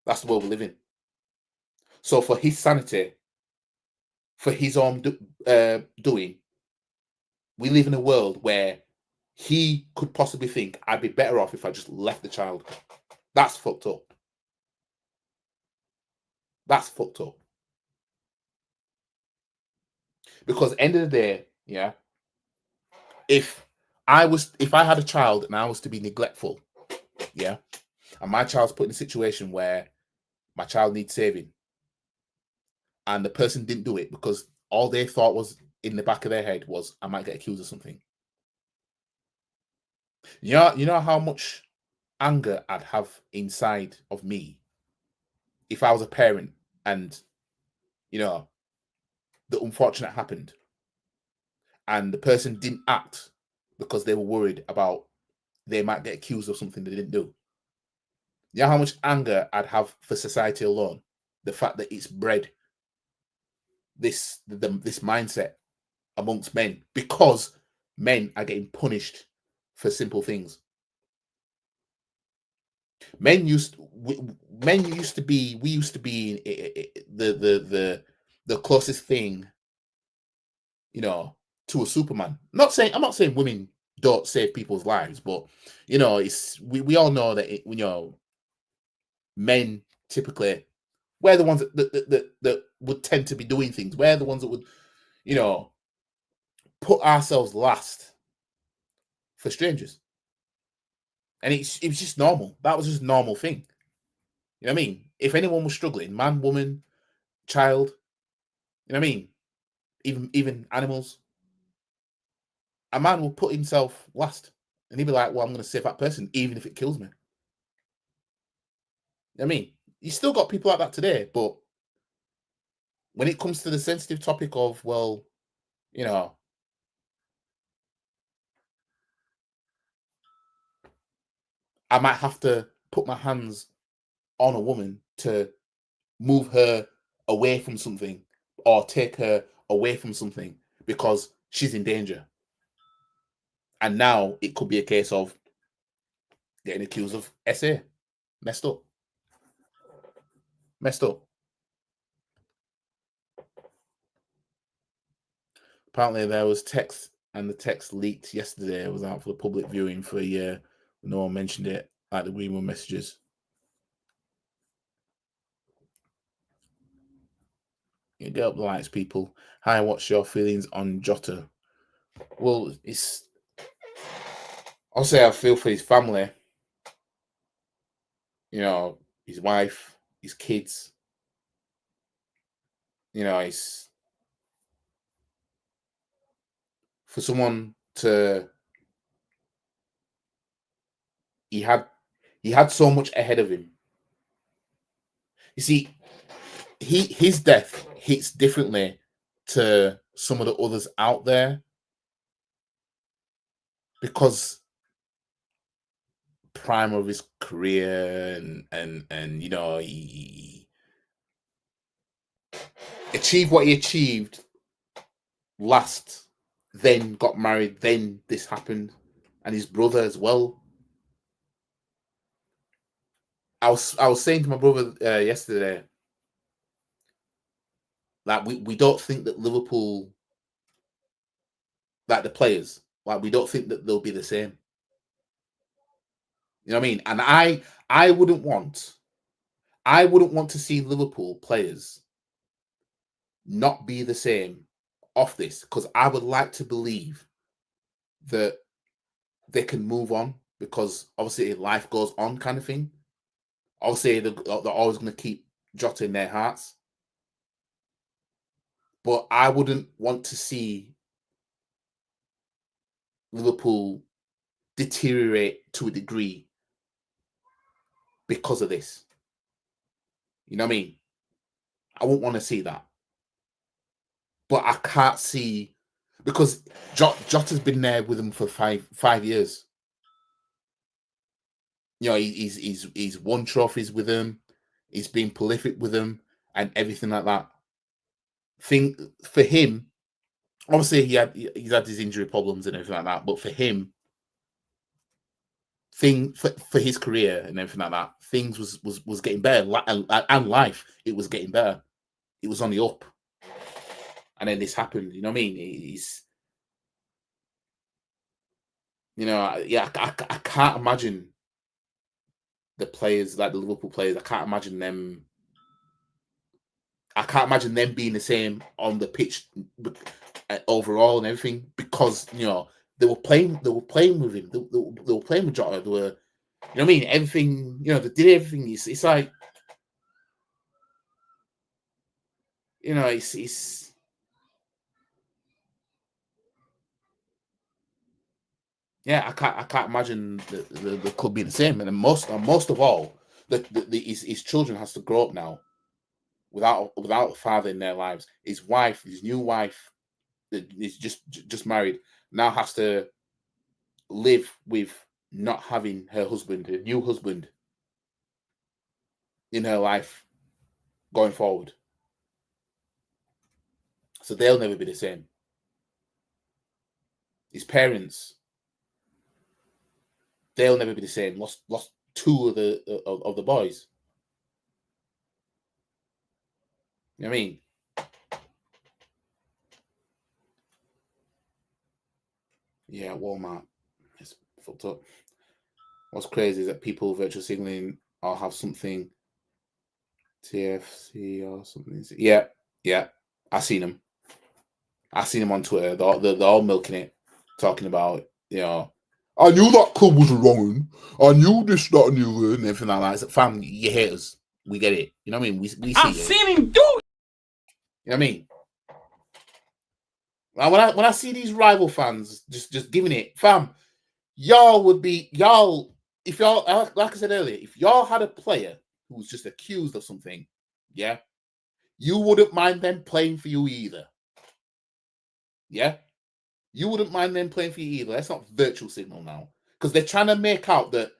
That's the world we live in. So for his sanity, for his own doing, we live in a world where he could possibly think, I'd be better off if I just left the child. That's fucked up. That's fucked up. Because end of the day, yeah, if if I had a child and I was to be neglectful, yeah, and my child's put in a situation where my child needs saving, and the person didn't do it because all they thought was in the back of their head was, I might get accused of something. You know how much anger I'd have inside of me if I was a parent and, you know, the unfortunate happened and the person didn't act because they were worried about they might get accused of something they didn't do. You know how much anger I'd have for society alone, the fact that it's bred this mindset amongst men because men are getting punished for simple things. We used to be the closest thing, you know, to a Superman. I'm not saying women don't save people's lives, but you know, we all know that you know, men typically we're the ones that would tend to be doing things. We're the ones that would, you know, put ourselves last for strangers. And it was just normal. That was just a normal thing. You know what I mean? If anyone was struggling, man, woman, child, you know what I mean? Even animals, a man will put himself last. And he'd be like, well, I'm going to save that person, even if it kills me. You know what I mean? You still got people like that today, but when it comes to the sensitive topic of, well, you know, I might have to put my hands on a woman to move her away from something or take her away from something because she's in danger. And now it could be a case of getting accused of SA. Messed up. Apparently there was text, and the text leaked yesterday. It was out for the public viewing for a year. No one mentioned it, like the Greenwood messages. You get up the lights, people. Hi, what's your feelings on Jota? Well, I'll say I feel for his family. You know, his wife, his kids. You know, it's for someone to he had so much ahead of him. You see, his death hits differently to some of the others out there because prime of his career and you know, he achieved what he achieved last, then got married, then this happened, and his brother as well. I was saying to my brother yesterday that we don't think that Liverpool, like the players, like we don't think that they'll be the same. You know what I mean? And I wouldn't want to see Liverpool players not be the same off this, because I would like to believe that they can move on, because obviously life goes on, kind of thing. Obviously they're always going to keep Jota in their hearts, but I wouldn't want to see Liverpool deteriorate to a degree because of this. You know what I mean? I wouldn't want to see that. But I can't see, because Jota's been there with them for five years. You know, he's won trophies with them. He's been prolific with them and everything like that. For him, obviously he's had his injury problems and everything like that. But for him, for his career and everything like that, things was getting better, and life, it was getting better. It was on the up, and then this happened. You know what I mean? He's, you know, yeah, I can't imagine the players, like the Liverpool players. I can't imagine them being the same on the pitch overall and everything, because you know They were playing with him. They were playing with Jota. They were, you know what I mean? Everything, you know, they did everything. It's like, you know, it's yeah, I can't imagine the club being the same. And most of all, his children has to grow up now without a father in their lives. His wife, his new wife, that is just married, now has to live with not having her husband, her new husband, in her life going forward. So they'll never be the same. His parents, they'll never be the same. Lost two of the boys. You know what I mean? Yeah, Walmart. It's fucked up. What's crazy is that people virtual signaling or have something TFC or something. Yeah. I seen them. On Twitter. They're all milking it, talking about, you know, I knew that club was wrong. I knew this, that, and the other, and everything like that. It's like, fam, you hate us. We get it. You know what I mean? We see I've seen him do it. You know what I mean? When I see these rival fans just giving it, fam, y'all if y'all, like I said earlier, if y'all had a player who was just accused of something, yeah, you wouldn't mind them playing for you either. Yeah, you wouldn't mind them playing for you either. That's not virtual signal now, because they're trying to make out that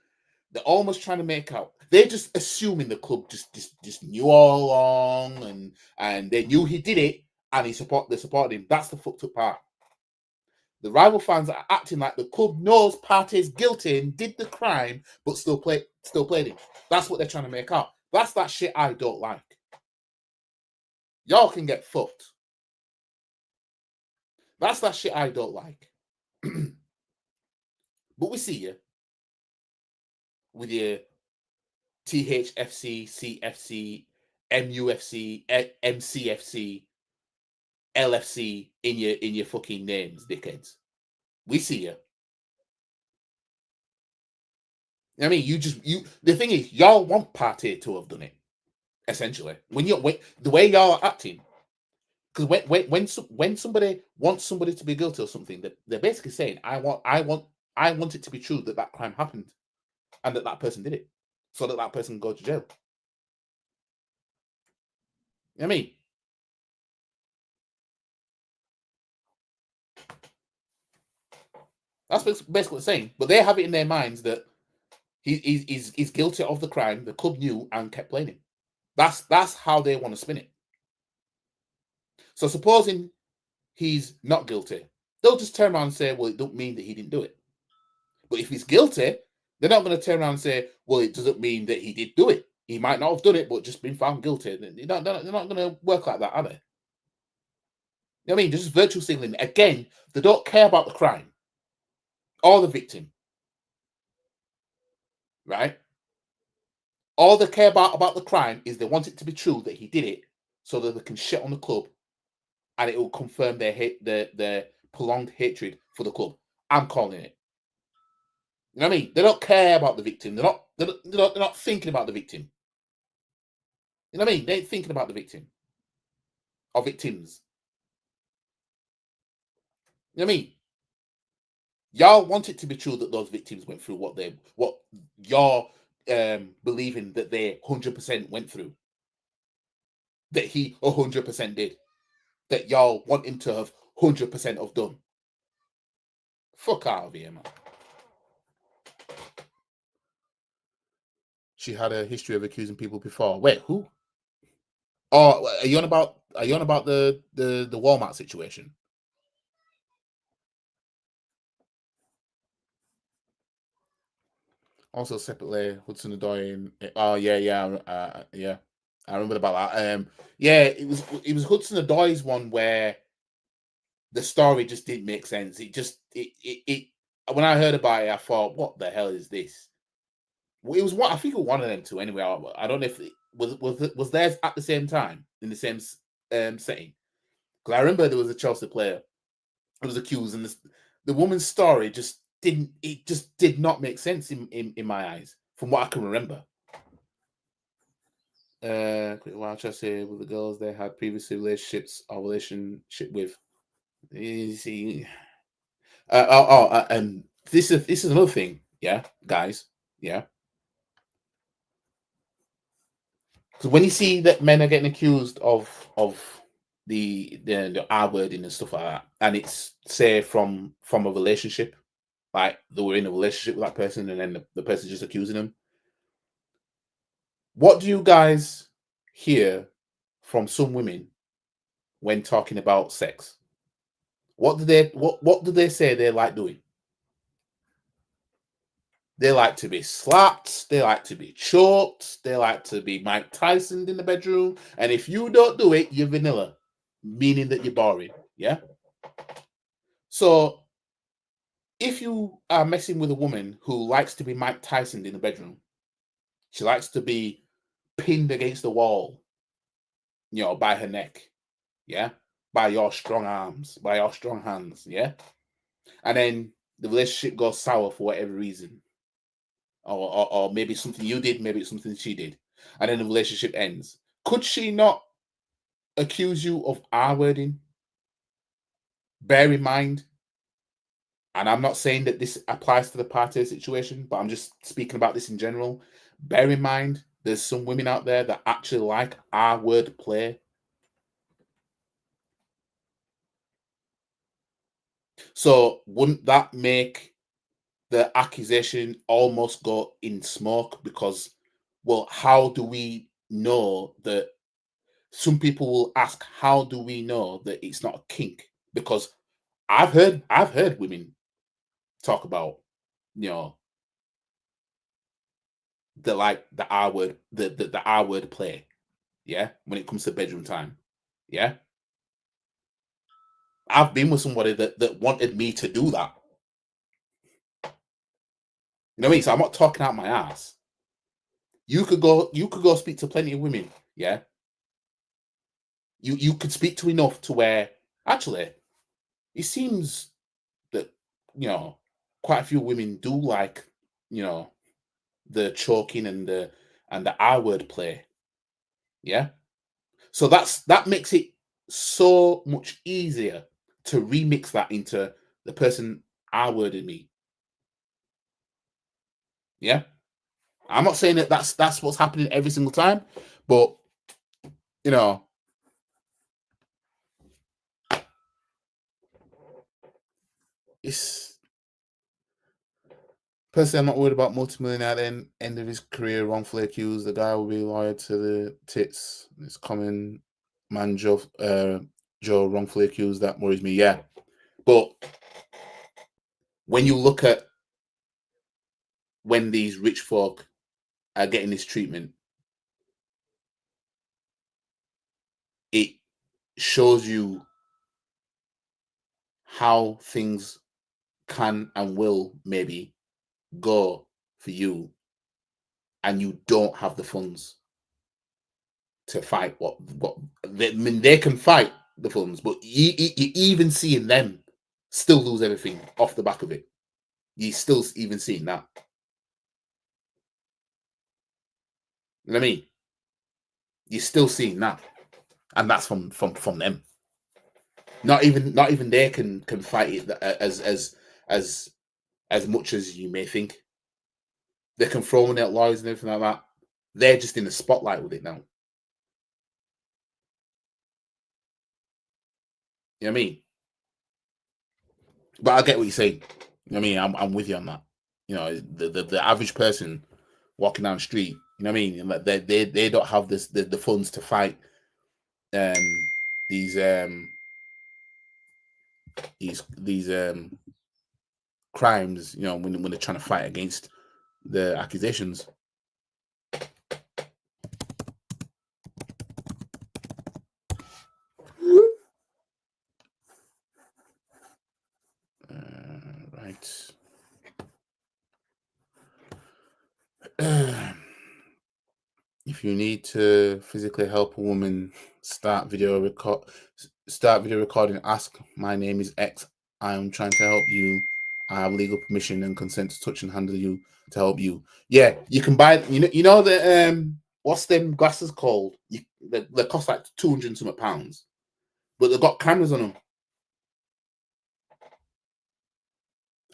they're just assuming the club just knew all along, and they knew he did it, and they supported him. That's the fucked up part. The rival fans are acting like the club knows Partey's guilty and did the crime, but still played him. That's what they're trying to make out. That's that shit I don't like. Y'all can get fucked. That's that shit I don't like. But we see you with your THFC, CFC, MUFC, MCFC, LFC in your fucking names, dickheads. We see you. I mean, the thing is, y'all want Partey to have done it, essentially. When the way y'all are acting, because when somebody wants somebody to be guilty of something, they're basically saying, I want it to be true that crime happened, and that person did it, so that person can go to jail. You know what I mean? That's basically what they're saying. But they have it in their minds that he's guilty of the crime. The club knew and kept playing him. That's how they want to spin it. So supposing he's not guilty, they'll just turn around and say, well, it don't mean that he didn't do it. But if he's guilty, they're not going to turn around and say, well, it doesn't mean that he did do it. He might not have done it, but just been found guilty. They're not going to work like that, are they? You know what I mean? Just virtual signaling. Again, they don't care about the crime or the victim. Right? All they care about the crime is they want it to be true that he did it, so that they can shit on the club, and it will confirm their prolonged hatred for the club. I'm calling it. You know what I mean? They don't care about the victim. They're not thinking about the victim. You know what I mean? They ain't thinking about the victim or victims. You know what I mean? Y'all want it to be true that those victims went through what you're believing that they 100% went through. That he 100% did. That y'all want him to have 100% have done. Fuck out of here, man. She had a history of accusing people before. Wait, who? Oh, are you on about the Walmart situation? Also, separately, Hudson Odoi. Oh yeah. I remember about that. Yeah, it was Hudson Odoi's one where the story just didn't make sense. It when I heard about it, I thought, what the hell is this? Well, it was one. I think it was one of them two. Anyway, I don't know if it was theirs at the same time in the same setting. Because I remember there was a Chelsea player who was accused, and the woman's story just did not make sense in my eyes from what I can remember. While I say with the girls they had previously relationship with. You see, this is another thing, yeah, guys, yeah. Because when you see that men are getting accused of the R wording and stuff like that, and it's say from a relationship, like they were in a relationship with that person, and then the person just accusing them. What do you guys hear from some women when talking about sex? What do they say they like doing? They like to be slapped. They like to be choked. They like to be Mike Tyson in the bedroom. And if you don't do it, you're vanilla, meaning that you're boring. Yeah. So if you are messing with a woman who likes to be Mike Tyson in the bedroom, she likes to be pinned against the wall, by her neck. Yeah. By your strong arms, by your strong hands. Yeah. And then the relationship goes sour for whatever reason. Or maybe something you did, maybe it's something she did, and then the relationship ends. Could she not accuse you of R-wording? Bear in mind, and I'm not saying that this applies to the Partey situation, but I'm just speaking about this in general. Bear in mind, there's some women out there that actually like R-word play. So wouldn't that make the accusation almost go in smoke? Because, well, how do we know that? Some people will ask, how do we know that it's not a kink? Because I've heard women talk about, the R word, the R word play, yeah, when it comes to bedroom time. Yeah. I've been with somebody that wanted me to do that. You know what I mean? So I'm not talking out my ass. You could go speak to plenty of women, yeah. You could speak to enough to where actually it seems that quite a few women do like the choking and the R word play. Yeah. So that makes it so much easier to remix that into the person R worded me. Yeah. I'm not saying that that's what's happening every single time, but it's personally, I'm not worried about multimillionaire at the end of his career wrongfully accused. The guy will be loyal to the tits. It's common man Joe wrongfully accused. That worries me. Yeah, but when you look at when these rich folk are getting this treatment, it shows you how things can and will maybe go for you, and you don't have the funds to fight what they can fight the funds, but you even seeing them still lose everything off the back of it. You still even seeing that. You know what I mean? You're still seeing that, and that's from them. Not even they can fight it as much as you may think. They can throw in at lawyers and everything like that. They're just in the spotlight with it now. You know what I mean? But I get what you're saying. You know what I mean? I'm with you on that. The average person walking down the street, you know what I mean? They don't have the funds to fight these crimes, when they're trying to fight against the accusations. Right. If you need to physically help a woman start video recording, ask, my name is X, I'm trying to help you. I have legal permission and consent to touch and handle you to help you. Yeah, you can buy. You know the what's them glasses called? They cost like £200 and something pounds, but they've got cameras on them.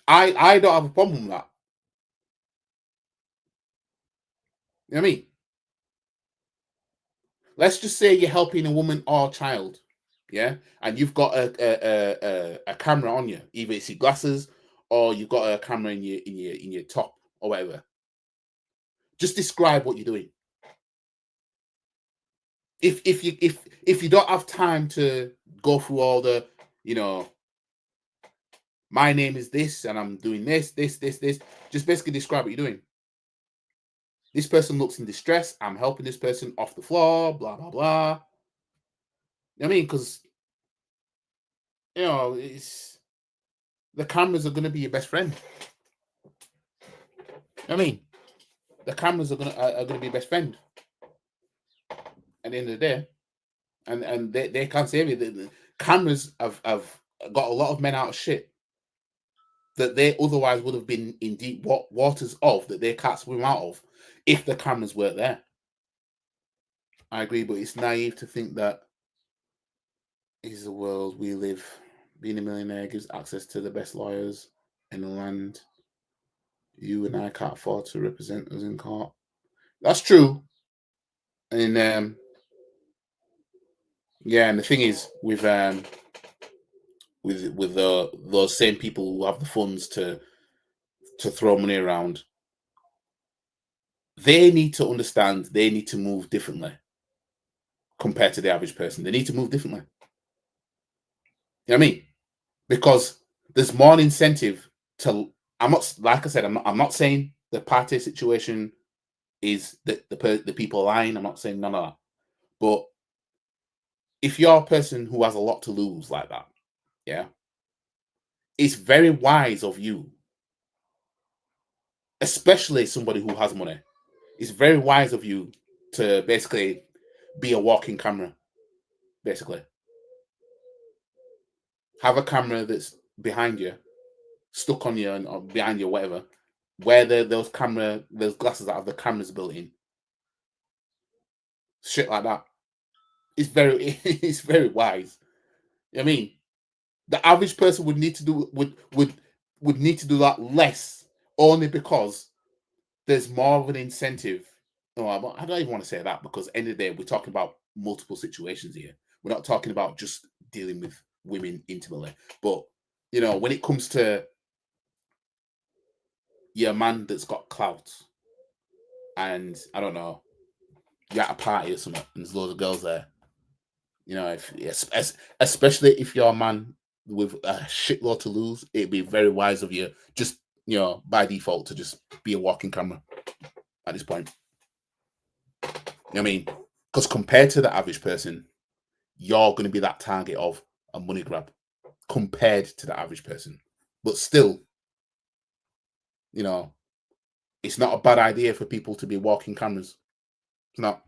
I don't have a problem with that. You know what I mean? Let's just say you're helping a woman or child, yeah, and you've got a camera on you, either it's your glasses or you've got a camera in your top or whatever. Just describe what you're doing. If you don't have time to go through all the, my name is this and I'm doing this, just basically describe what you're doing. This person looks in distress. I'm helping this person off the floor, blah, blah, blah. You know what I mean? Because, it's the cameras are going to be your best friend. You know what I mean? The cameras are going to be your best friend at the end of the day. And they can't save you. The cameras have got a lot of men out of shit that they otherwise would have been in deep waters of, that they can't swim out of if the cameras weren't there. I agree, but it's naive to think that is the world we live. Being a millionaire gives access to the best lawyers in the land. You and I can't afford to represent us in court. That's true. And and the thing is, with those same people who have the funds to throw money around, they need to understand they need to move differently compared to the average person. They need to move differently. You know what I mean? Because there's more incentive to. I'm not, like I said, I'm not saying the Partey situation is the people lying. I'm not saying none of that. But if you're a person who has a lot to lose like that, yeah, it's very wise of you, especially somebody who has money. It's very wise of you to basically be a walking camera. Basically, have a camera that's behind you, stuck on you or behind you, whatever. Where those glasses that have the cameras built in, shit like that. It's very wise. You know what I mean, the average person would need to do would need to do that less, only because there's more of an incentive. No, I don't even want to say that, because at the end of the day, we're talking about multiple situations here. We're not talking about just dealing with women intimately. But, when it comes to your man that's got clout, and I don't know, you're at a party or something, and there's loads of girls there. Especially if you're a man with a shitload to lose, it'd be very wise of you just, by default, to just be a walking camera at this point. You know what I mean? Because compared to the average person, you're going to be that target of a money grab compared to the average person. But still, it's not a bad idea for people to be walking cameras. It's not.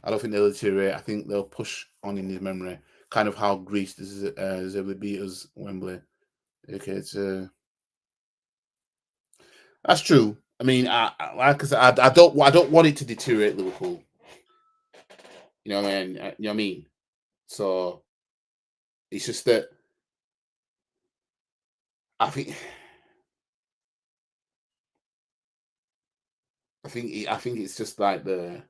I don't think they'll deteriorate. I think they'll push on in his memory. Kind of how Greece has ever beat us Wembley. Okay, that's true. I mean, like I said, I don't want it to deteriorate Liverpool. You know what I mean? You know what I mean? So it's just that I think it's just like the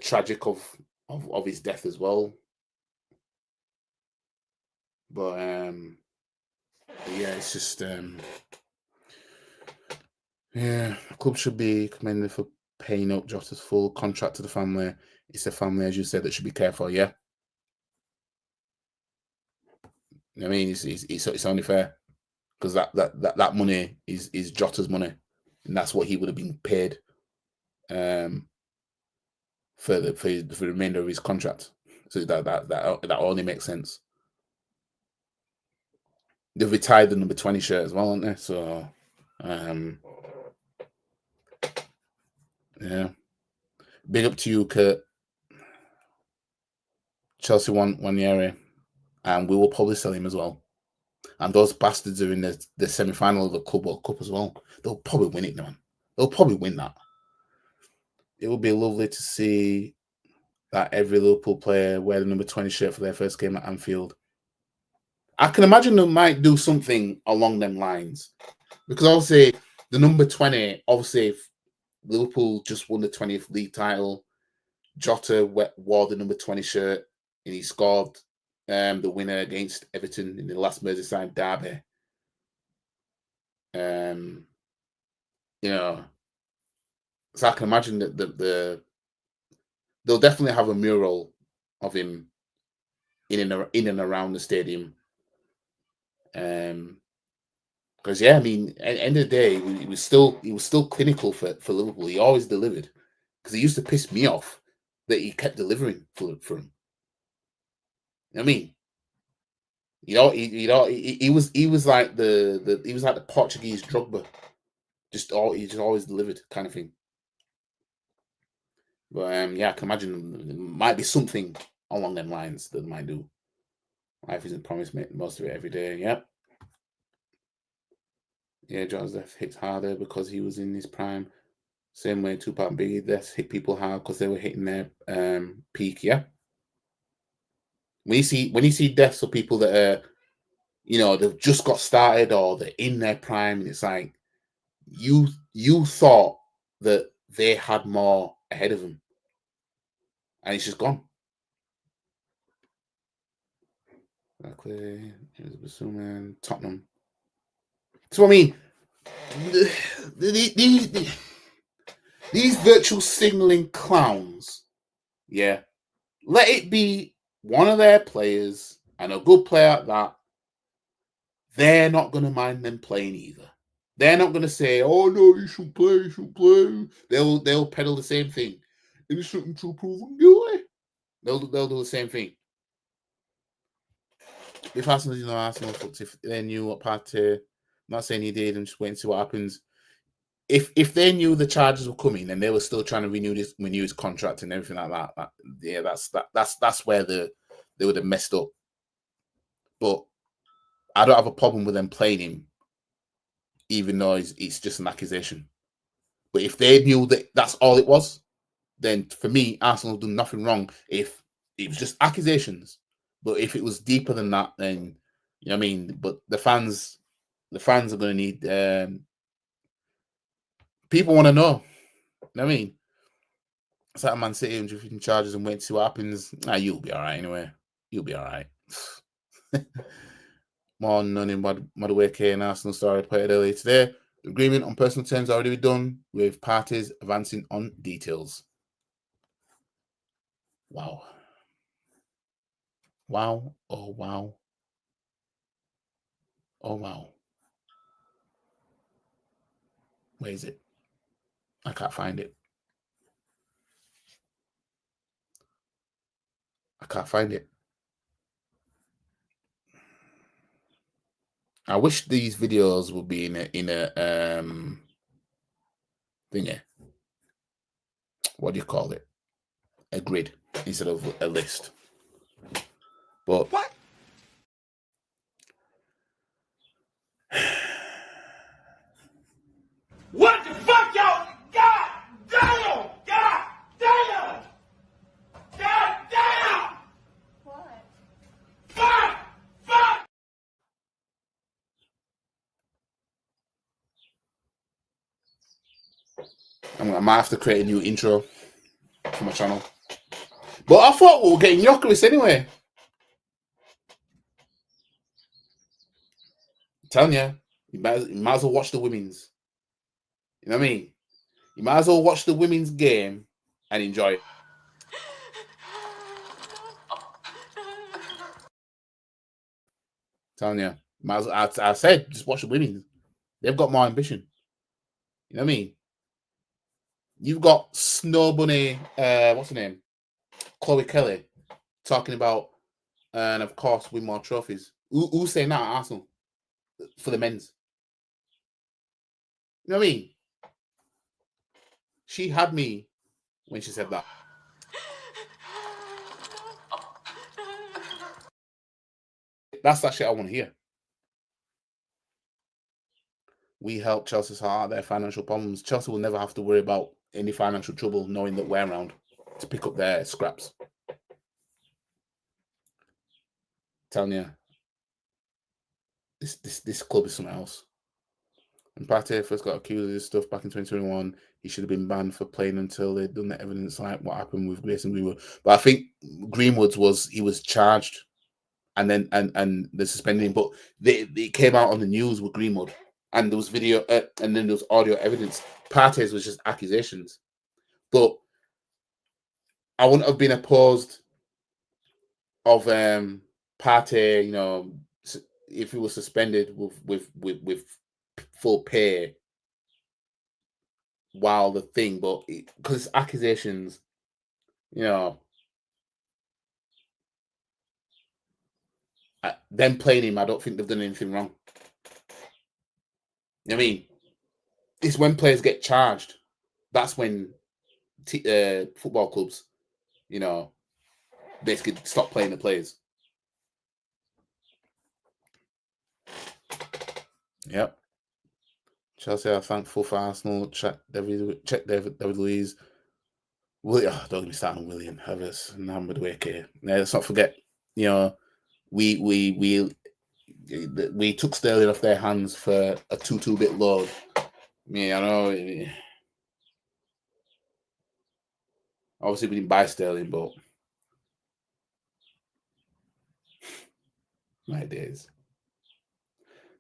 tragic of his death as well. But yeah, it's just the club should be commended for paying up Jota's full contract to the family. It's the family, as you said, that should be careful. Yeah, I mean, it's only fair, because that money is Jota's money, and that's what he would have been paid for the remainder of his contract. So that only makes sense. They've retired the number 20 shirt as well, aren't they? So yeah. Big up to you, Kurt. Chelsea won Wanyeri, and we will probably sell him as well. and those bastards are in the semi-final of the Club World Cup as well. They'll probably win it, man. They'll probably win that. It would be lovely to see that every Liverpool player wear the number 20 shirt for their first game at Anfield. I can imagine they might do something along them lines. Because obviously, the number 20, obviously, if Liverpool just won the 20th league title, Jota wore the number 20 shirt, and he scored the winner against Everton in the last Merseyside derby. You know, so I can imagine that they'll definitely have a mural of him in and around the stadium. Because I mean, at the end of the day, he was still clinical for Liverpool. He always delivered. Because he used to piss me off that he kept delivering for him. You know what I mean? He was like the Portuguese Drogba. He just always delivered, kind of thing. But yeah, I can imagine there might be something along them lines that they might do. Life isn't promised, mate. Most of it every day. Yep. Yeah, John's death hits harder because he was in his prime. Same way Tupac and Biggie deaths hit people hard because they were hitting their peak. Yeah. When you see deaths of people that are, they've just got started or they're in their prime, and it's like you thought that they had more ahead of them, and it's just gone. Exactly. Tottenham. So I mean, these virtual signaling clowns, yeah. Let it be one of their players, and a good player at that. They're not going to mind them playing either. They're not going to say, "Oh no, you should play, They'll peddle the same thing. It is something to prove guilty. They'll do the same thing. If Arsenal fucked if they knew what Partey, I'm not saying he did, and just wait and see what happens. If they knew the charges were coming and they were still trying to renew his contract and everything like that, that's where they would have messed up. But I don't have a problem with them playing him, even though it's just an accusation. But if they knew that that's all it was, then for me, Arsenal done nothing wrong. If it was just accusations, but if it was deeper than that, then you know what I mean. But the fans are going to need. People want to know. You know what I mean? It's like Man City and just charges and wait to see what happens. You'll be all right anyway. You'll be all right. More none in Madueke and Arsenal story played earlier today. The agreement on personal terms already been done, with parties advancing on details. Wow. Wow. Oh, wow. Oh, wow. Where is it? I can't find it. I can't find it. I wish these videos would be in a thingy. What do you call it? A grid instead of a list. But What? What the fuck, y'all? God damn! God damn! God damn! What? Fuck! Fuck! I might have to create a new intro for my channel. But I thought we were getting Yokeris anyway. I'm telling you, you might as well watch the women's. You know what I mean? You might as well watch the women's game and enjoy it. Telling you, might as well, I said just watch the women's. They've got more ambition. You know what I mean? You've got Snow Bunny, what's her name? Chloe Kelly, talking about, and of course, win more trophies. Who's saying that at Arsenal for the men's? You know what I mean? She had me when she said that. That's that shit I want to hear. We help Chelsea sort out their financial problems. Chelsea will never have to worry about any financial trouble knowing that we're around to pick up their scraps. Telling you, this club is something else. When Partey first got accused of this stuff back in 2021, he should have been banned for playing until they'd done the evidence, like what happened with Grayson Greenwood. But I think Greenwood's was charged, and then and they suspended him. But it came out on the news with Greenwood, and there was video, and then there was audio evidence. Partey's was just accusations, but I wouldn't have been opposed of Partey, you know, if he was suspended with full pay while the thing, but because accusations, you know, them playing him, I don't think they've done anything wrong. I mean, it's when players get charged, that's when football clubs, you know, basically stop playing the players. Yep. Chelsea are thankful for Arsenal. Check David Luiz. William, don't get me started on William Havertz and Madueke. Let's not forget, you know, we took Sterling off their hands for a 2-2-bit load. Yeah, I know. Obviously, we didn't buy Sterling, but my days.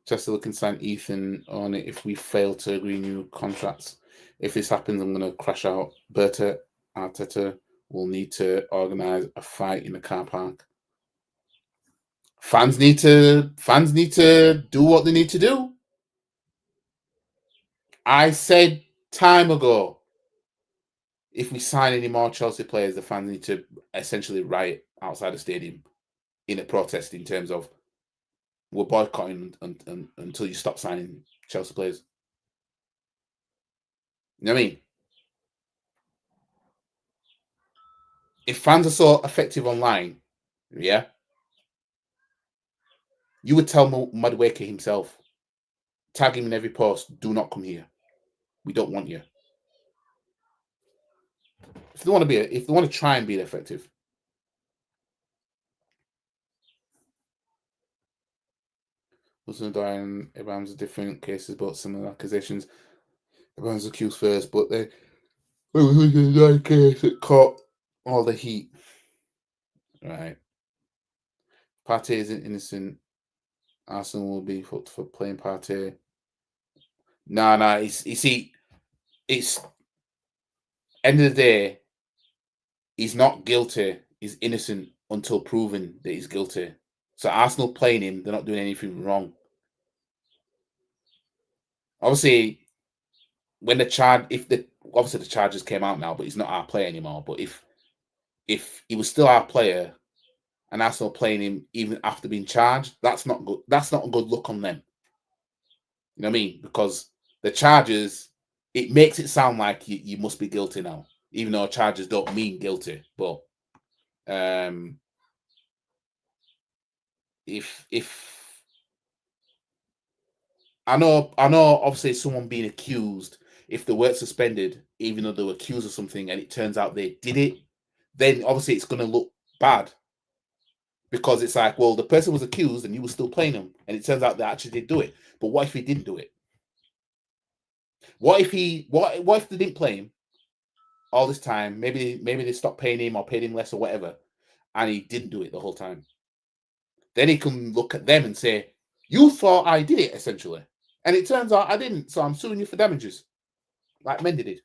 Just looking to sign Ethan on it if we fail to agree new contracts. If this happens, I'm going to crash out. Berta Arteta will need to organise a fight in the car park. Fans need to do what they need to do. I said time ago, if we sign any more Chelsea players, the fans need to essentially riot outside the stadium in a protest in terms of we're boycotting until you stop signing Chelsea players. You know what I mean? If fans are so effective online, yeah, you would tell Madueke himself, tag him in every post, do not come here. We don't want you. If they want to try and be effective. Wilson and Abraham's different cases, but similar accusations. Abraham's accused first, but they case it caught all the heat. Right. Partey isn't innocent. Arsenal will be for playing Partey. Nah. You see, it's end of the day. He's not guilty. He's innocent until proven that he's guilty. So Arsenal playing him, they're not doing anything wrong. Obviously, when the charges came out now, but he's not our player anymore. But if he was still our player and Arsenal playing him even after being charged, that's not good. That's not a good look on them. You know what I mean? Because the charges, it makes it sound like you must be guilty now, even though charges don't mean guilty. But if I know, obviously, someone being accused, if they weren't suspended, even though they were accused of something, and it turns out they did it, then obviously it's going to look bad. Because it's like, well, the person was accused and you were still playing them, and it turns out they actually did do it. But what if he didn't do it? What if they didn't play him all this time? Maybe they stopped paying him or paid him less or whatever, and he didn't do it the whole time. Then he can look at them and say, "You thought I did it, essentially, and it turns out I didn't. So I'm suing you for damages, like Mendy did."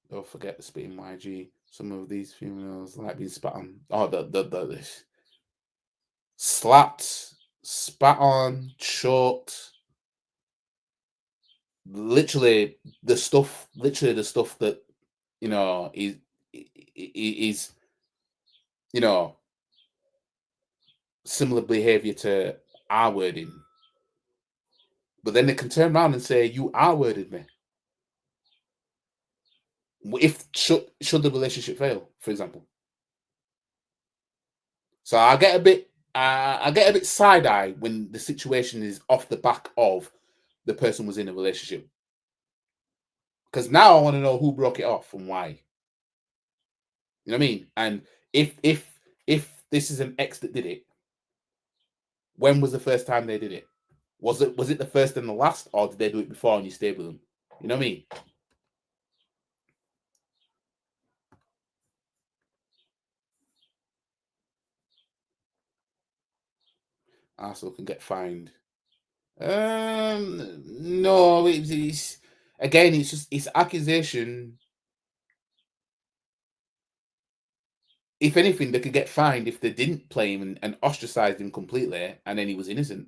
Don't forget the spitting YG. Some of these females like being spat on. Oh, the slapped, spat on, choked. Literally the stuff that, you know, is you know, similar behavior to our wording. But then they can turn around and say, "You are worded me." If should the relationship fail, for example. So I get a bit I get a bit side-eye when the situation is off the back of the person was in a relationship. Because now I want to know who broke it off and why. You know what I mean? And if this is an ex that did it, when was the first time they did it? Was it the first and the last, or did they do it before and you stayed with them? You know what I mean? Arsenal can get fined. No, it's again, it's accusation. If anything, they could get fined if they didn't play him and ostracized him completely, and then he was innocent.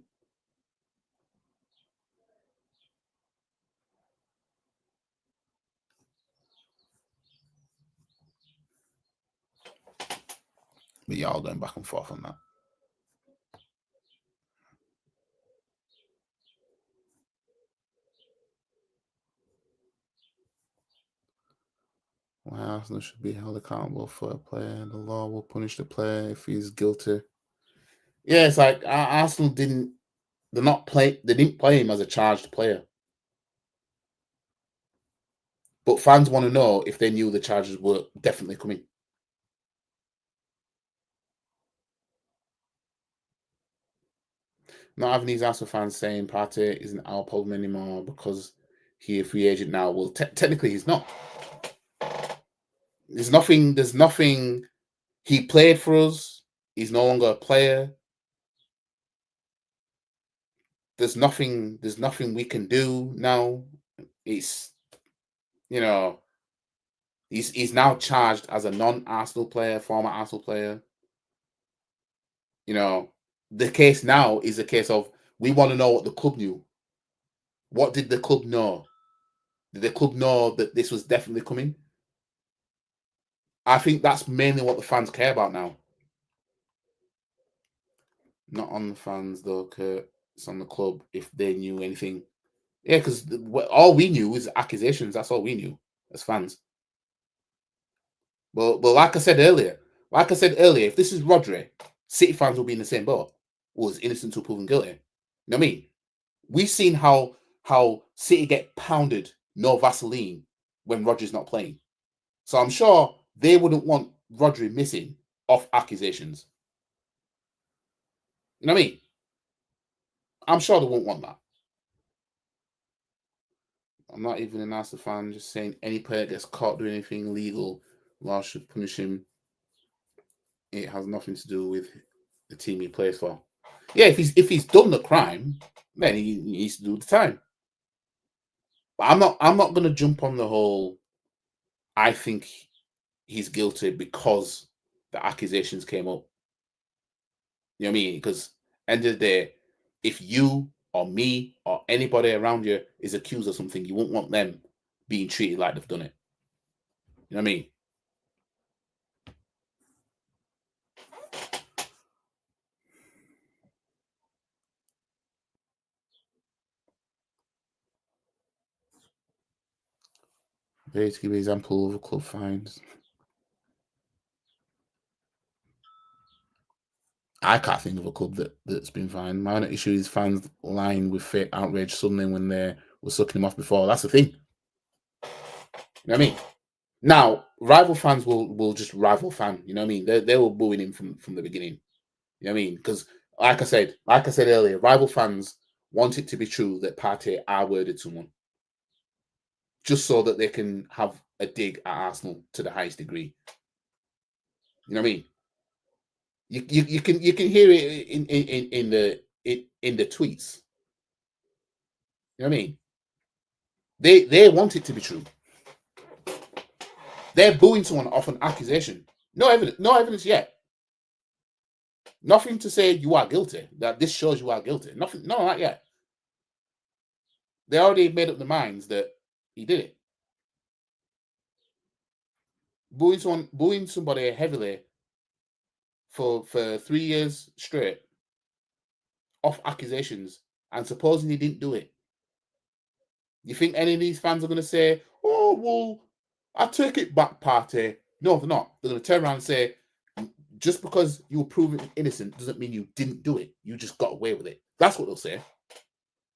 But y'all going back and forth on that. Well, Arsenal should be held accountable for a player. The law will punish the player if he's guilty. Yeah, it's like Arsenal didn't. They didn't play him as a charged player. But fans want to know if they knew the charges were definitely coming. Not having these Arsenal fans saying Partey isn't our problem anymore because he's a free agent now. Well, technically he's not. There's nothing. He played for us. He's no longer a player. There's nothing we can do now. It's, you know, he's now charged as a non-Arsenal player, former Arsenal player. You know, the case now is a case of we want to know what the club knew. What did the club know? Did the club know that this was definitely coming? I think that's mainly what the fans care about now. Not on the fans though, Kurt. It's on the club if they knew anything. Yeah, because all we knew was accusations. That's all we knew as fans. But like I said earlier, if this is Rodri, City fans will be in the same boat. Was innocent until proven guilty. You know what I mean? We've seen how City get pounded, no Vaseline, when Rodri's not playing. So I'm sure they wouldn't want Rodri missing off accusations. You know what I mean? I'm sure they won't want that. I'm not even an Arsenal fan, just saying any player gets caught doing anything illegal, law should punish him. It has nothing to do with the team he plays for. Yeah, if he's done the crime, then he needs to do the time. But I'm not gonna jump on the whole I think he's guilty because the accusations came up. You know what I mean? Because end of the day, if you or me or anybody around you is accused of something, you won't want them being treated like they've done it. You know what I mean? Very to give an example of a club fines. I can't think of a club that's been fined. My only issue is fans lying with fake outrage suddenly when they were sucking him off before. That's the thing. You know what I mean? Now, rival fans will just rival fan. You know what I mean? They were booing him from the beginning. You know what I mean? Because like I said earlier, rival fans want it to be true that Partey R-worded someone, just so that they can have a dig at Arsenal to the highest degree. You know what I mean? You can hear it in the tweets. You know what I mean? They want it to be true. They're booing someone off an accusation. No evidence yet. Nothing to say you are guilty. That this shows you are guilty. Nothing. No, not yet. They already made up their minds that he did it. Booing somebody heavily for 3 years straight off accusations and supposing he didn't do it. You think any of these fans are going to say, "Oh, well, I take it back, Partey"? No, they're not. They're going to turn around and say, just because you were proven innocent doesn't mean you didn't do it. You just got away with it. That's what they'll say.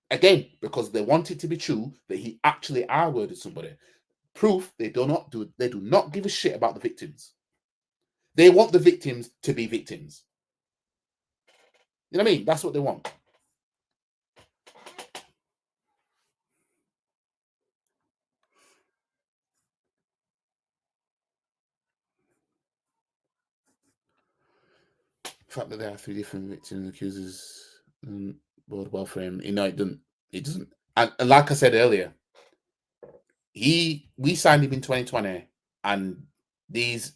Again, because they want it to be true that he actually R-worded somebody. Proof they do not do. They do not give a shit about the victims. They want the victims to be victims. You know what I mean? That's what they want. The fact that there are 3 different victims accusers both welfare him. You know, it doesn't. And like I said earlier, we signed him in 2020, and these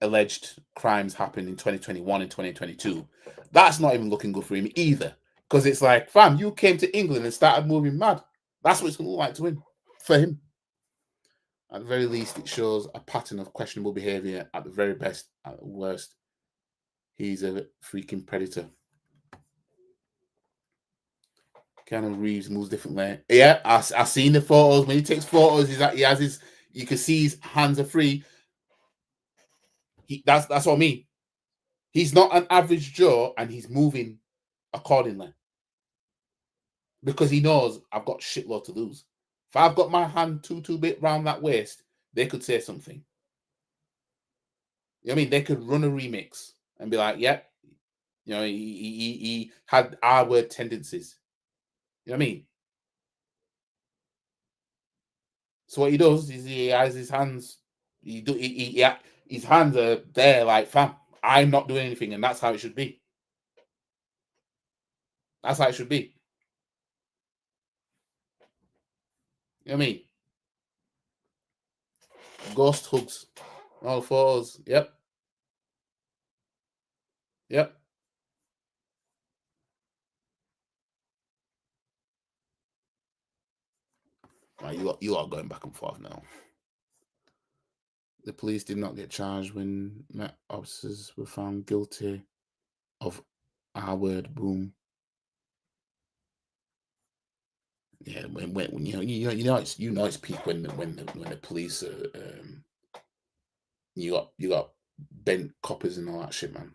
alleged crimes happened in 2021 and 2022. That's not even looking good for him either. Because it's like, fam, you came to England and started moving mad. That's what it's going to look like to him, for him. At the very least, it shows a pattern of questionable behavior. At the very best, at the worst, he's a freaking predator. Keanu Reeves moves differently. Yeah, I've seen the photos. When he takes photos, he has his. You can see his hands are free. That's what I mean. He's not an average Joe, and he's moving accordingly because he knows I've got shitload to lose. If I've got my hand too bit round that waist, they could say something. You know what I mean? They could run a remix and be like, "Yep, you know, he had R-word tendencies." You know what I mean? So what he does is he has his hands. His hands are there, like, fam, I'm not doing anything, and that's how it should be. That's how it should be. You know what I mean? Ghost hugs. All the photos. Yep. Yep. Right, you are going back and forth now. The police did not get charged when Met officers were found guilty of R-word. Boom. Yeah, when you know it's peak when the police are you got bent coppers and all that shit, man.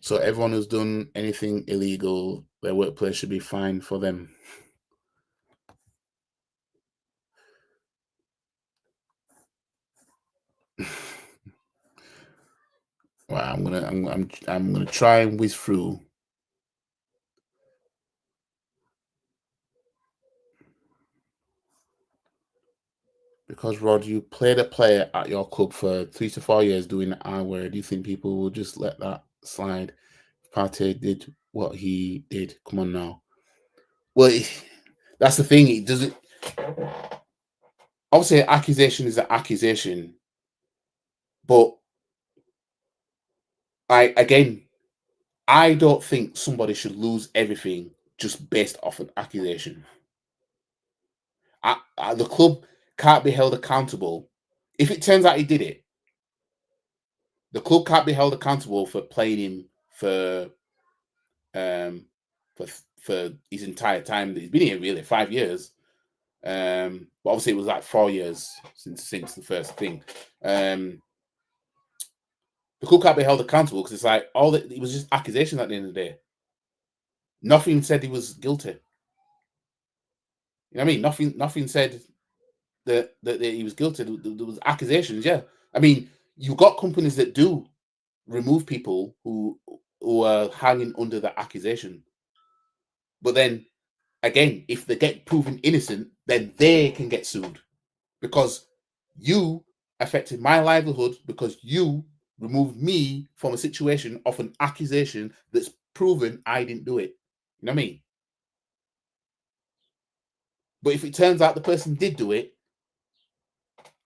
So everyone who's done anything illegal, their workplace should be fined for them. Well, I'm gonna try and whiz through. Because Rod, you played a player at your club for 3 to 4 years doing the R-word. Do you think people will just let that slide? Partey did what he did. Come on now. Well, that's the thing. It doesn't. Obviously, an accusation is an accusation, but I don't think somebody should lose everything just based off an accusation. The club can't be held accountable if it turns out he did it. The club can't be held accountable for playing him for his entire time that he's been here, really 5 years. But obviously it was like 4 years since the first thing. The club can't be held accountable because it's like it was just accusations at the end of the day. Nothing said he was guilty. You know what I mean? Nothing said that he was guilty. There was accusations. Yeah, I mean, you've got companies that do remove people who are hanging under the accusation, but then again, if they get proven innocent, then they can get sued because you affected my livelihood because you removed me from a situation of an accusation that's proven I didn't do it. You know what I mean? But if it turns out the person did do it,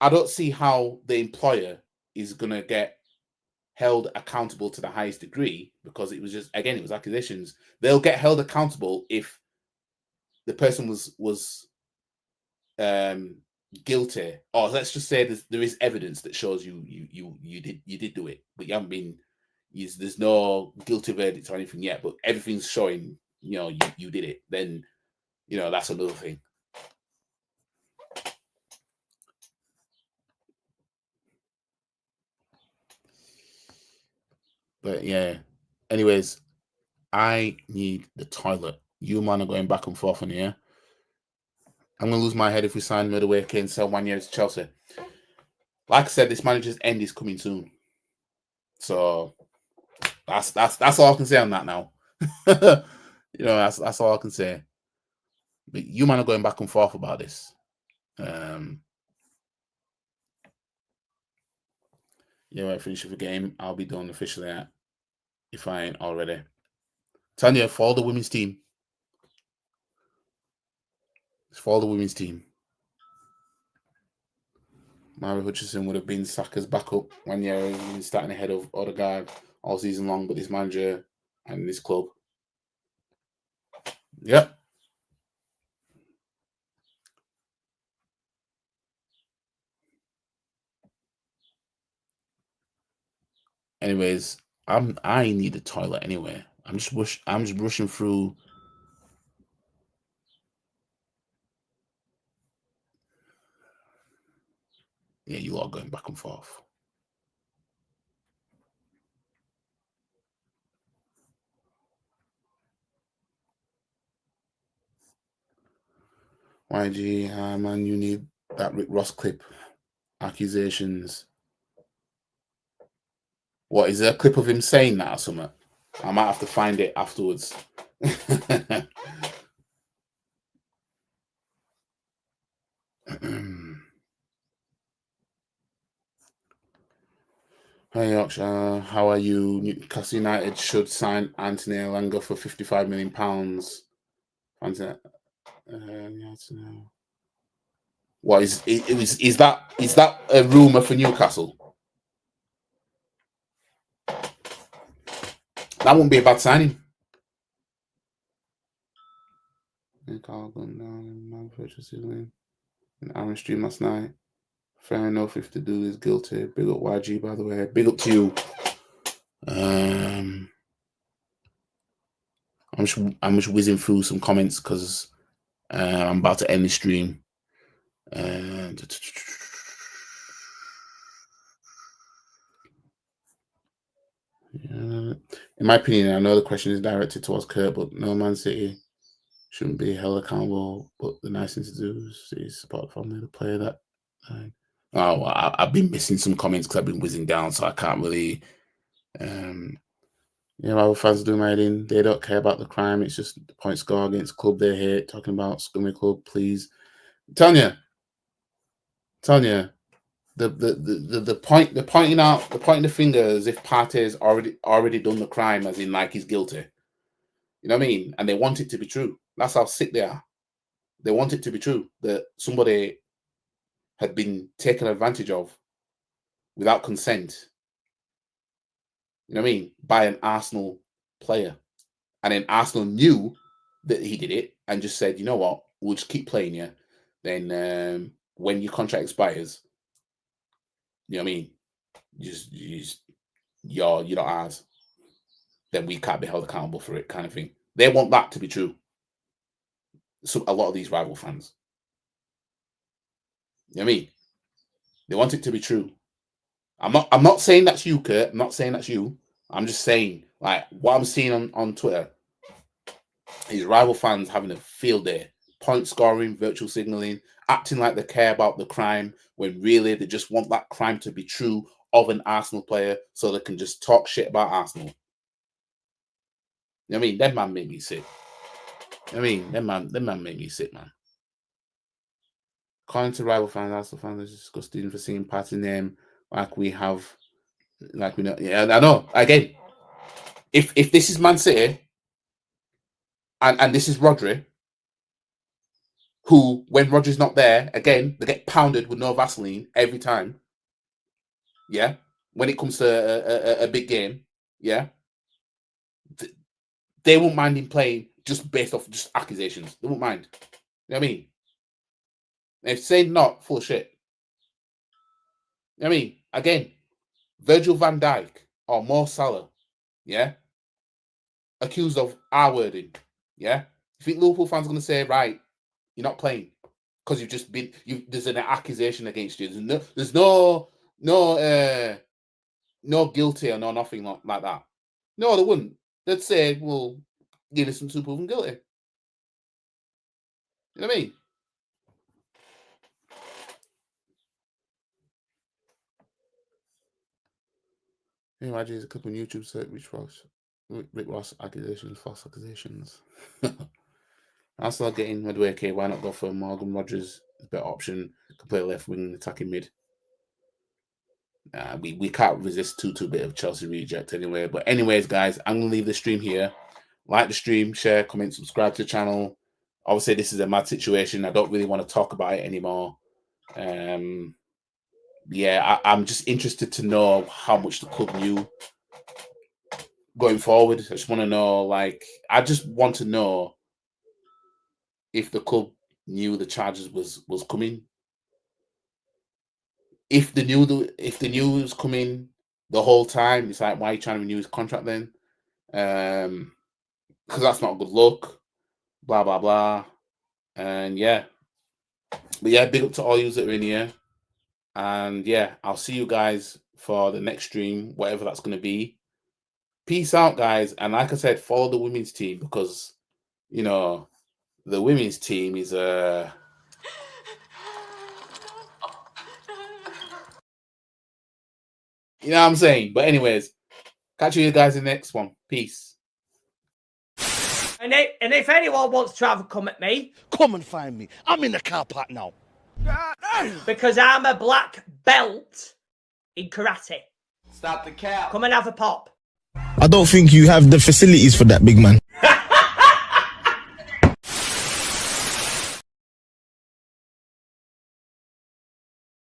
I don't see how the employer is going to get held accountable to the highest degree because it was just, again, it was accusations. They'll get held accountable if the person was guilty, or let's just say there is evidence that shows you did do it, but you haven't been there's no guilty verdict or anything yet, but everything's showing, you did it, then, that's another thing. But yeah, anyways, I need the toilet. You man are going back and forth on here. I'm going to lose my head if we sign Middleweight Kane, sell 1 year to Chelsea. Like I said, this manager's end is coming soon. So that's all I can say on that now. That's all I can say. But you man are going back and forth about this. Right, finish the game. I'll be done officially if I ain't already. Tanya, for the women's team. It's for the women's team. Mary Hutchinson would have been Saka's backup 1 year, starting ahead of Odegaard all season long, but this manager and this club. Yep. Anyways, I need a toilet anyway. I'm just rushing through. Yeah, you are going back and forth. YG, man, you need that Rick Ross clip. Accusations. What, is there a clip of him saying that or something? I might have to find it afterwards. Hey Yorkshire, how are you? Newcastle United should sign Anthony Elanga for £55 million. What is that a rumour for Newcastle? That wouldn't be a bad signing. Aaron stream last night. Fair enough if the dude is guilty. Big up YG, by the way. Big up to you. I'm just whizzing through some comments because I'm about to end the stream. In my opinion, I know the question is directed towards Kurt, but no, Man City shouldn't be held accountable. But the nice thing to do is support family, the player that. I've been missing some comments because I've been whizzing down, so I can't really. Our fans do my thing. They don't care about the crime. It's just the point score against club they hate. Talking about scummy club, please. Tanya, the pointing the finger as if Partey's already done the crime, as in like he's guilty. You know what I mean? And they want it to be true. That's how sick they are. They want it to be true that somebody had been taken advantage of without consent. You know what I mean? By an Arsenal player. And then Arsenal knew that he did it and just said, you know what, we'll just keep playing you. Then when your contract expires, you know what I mean? You're not ours. Then we can't be held accountable for it, kind of thing. They want that to be true. So a lot of these rival fans. You know what I mean? They want it to be true. I'm not saying that's you, Kurt. I'm not saying that's you. I'm just saying, like, what I'm seeing on Twitter is rival fans having a field day, point scoring, virtual signaling, acting like they care about the crime when really they just want that crime to be true of an Arsenal player so they can just talk shit about Arsenal. You know what I mean? That man made me sick. You know what I mean? That man made me sick, man. According to rival fans, Arsenal fans are disgusting for seeing Partey name like we know. Yeah, I know. Again, if this is Man City and this is Rodri, who, when Rodri's not there, again, they get pounded with no Vaseline every time. Yeah. When it comes to a big game, yeah. They won't mind him playing just based off just accusations. They won't mind. You know what I mean? If saying not, full of shit. You know what I mean? Again, Virgil van Dijk or Mo Salah yeah, accused of R-wording, yeah. You think Liverpool fans are going to say, right, you're not playing because you've just been, there's an accusation against you. There's no guilty or no nothing like that. No, they wouldn't. They'd say, well, give us some to prove them guilty. You know what I mean? Can you imagine a couple of YouTube search Rick Ross accusations, false accusations. I'm still getting Madueke. Why not go for Morgan Rogers? It's a better option. Can play left wing, attacking mid. We can't resist too bit of Chelsea reject anyway. But anyways, guys, I'm gonna leave the stream here. Like the stream, share, comment, subscribe to the channel. Obviously, this is a mad situation. I don't really want to talk about it anymore. Yeah, I'm just interested to know how much the club knew going forward. I just want to know, like, I just want to know if the club knew the charges was coming. If they knew it was coming the whole time, it's like, why are you trying to renew his contract then? Because that's not a good look. Blah blah blah. And yeah, but yeah, big up to all you that are in here. And yeah, I'll see you guys for the next stream, whatever that's going to be. Peace out, guys. And like I said, follow the women's team because, you know, the women's team is You know what I'm saying? But anyways, catch you guys in the next one. Peace. And if anyone wants to have a come at me, come and find me. I'm in the car park now. Because I'm a black belt in karate. Stop the cap. Come and have a pop. I don't think you have the facilities for that, big man.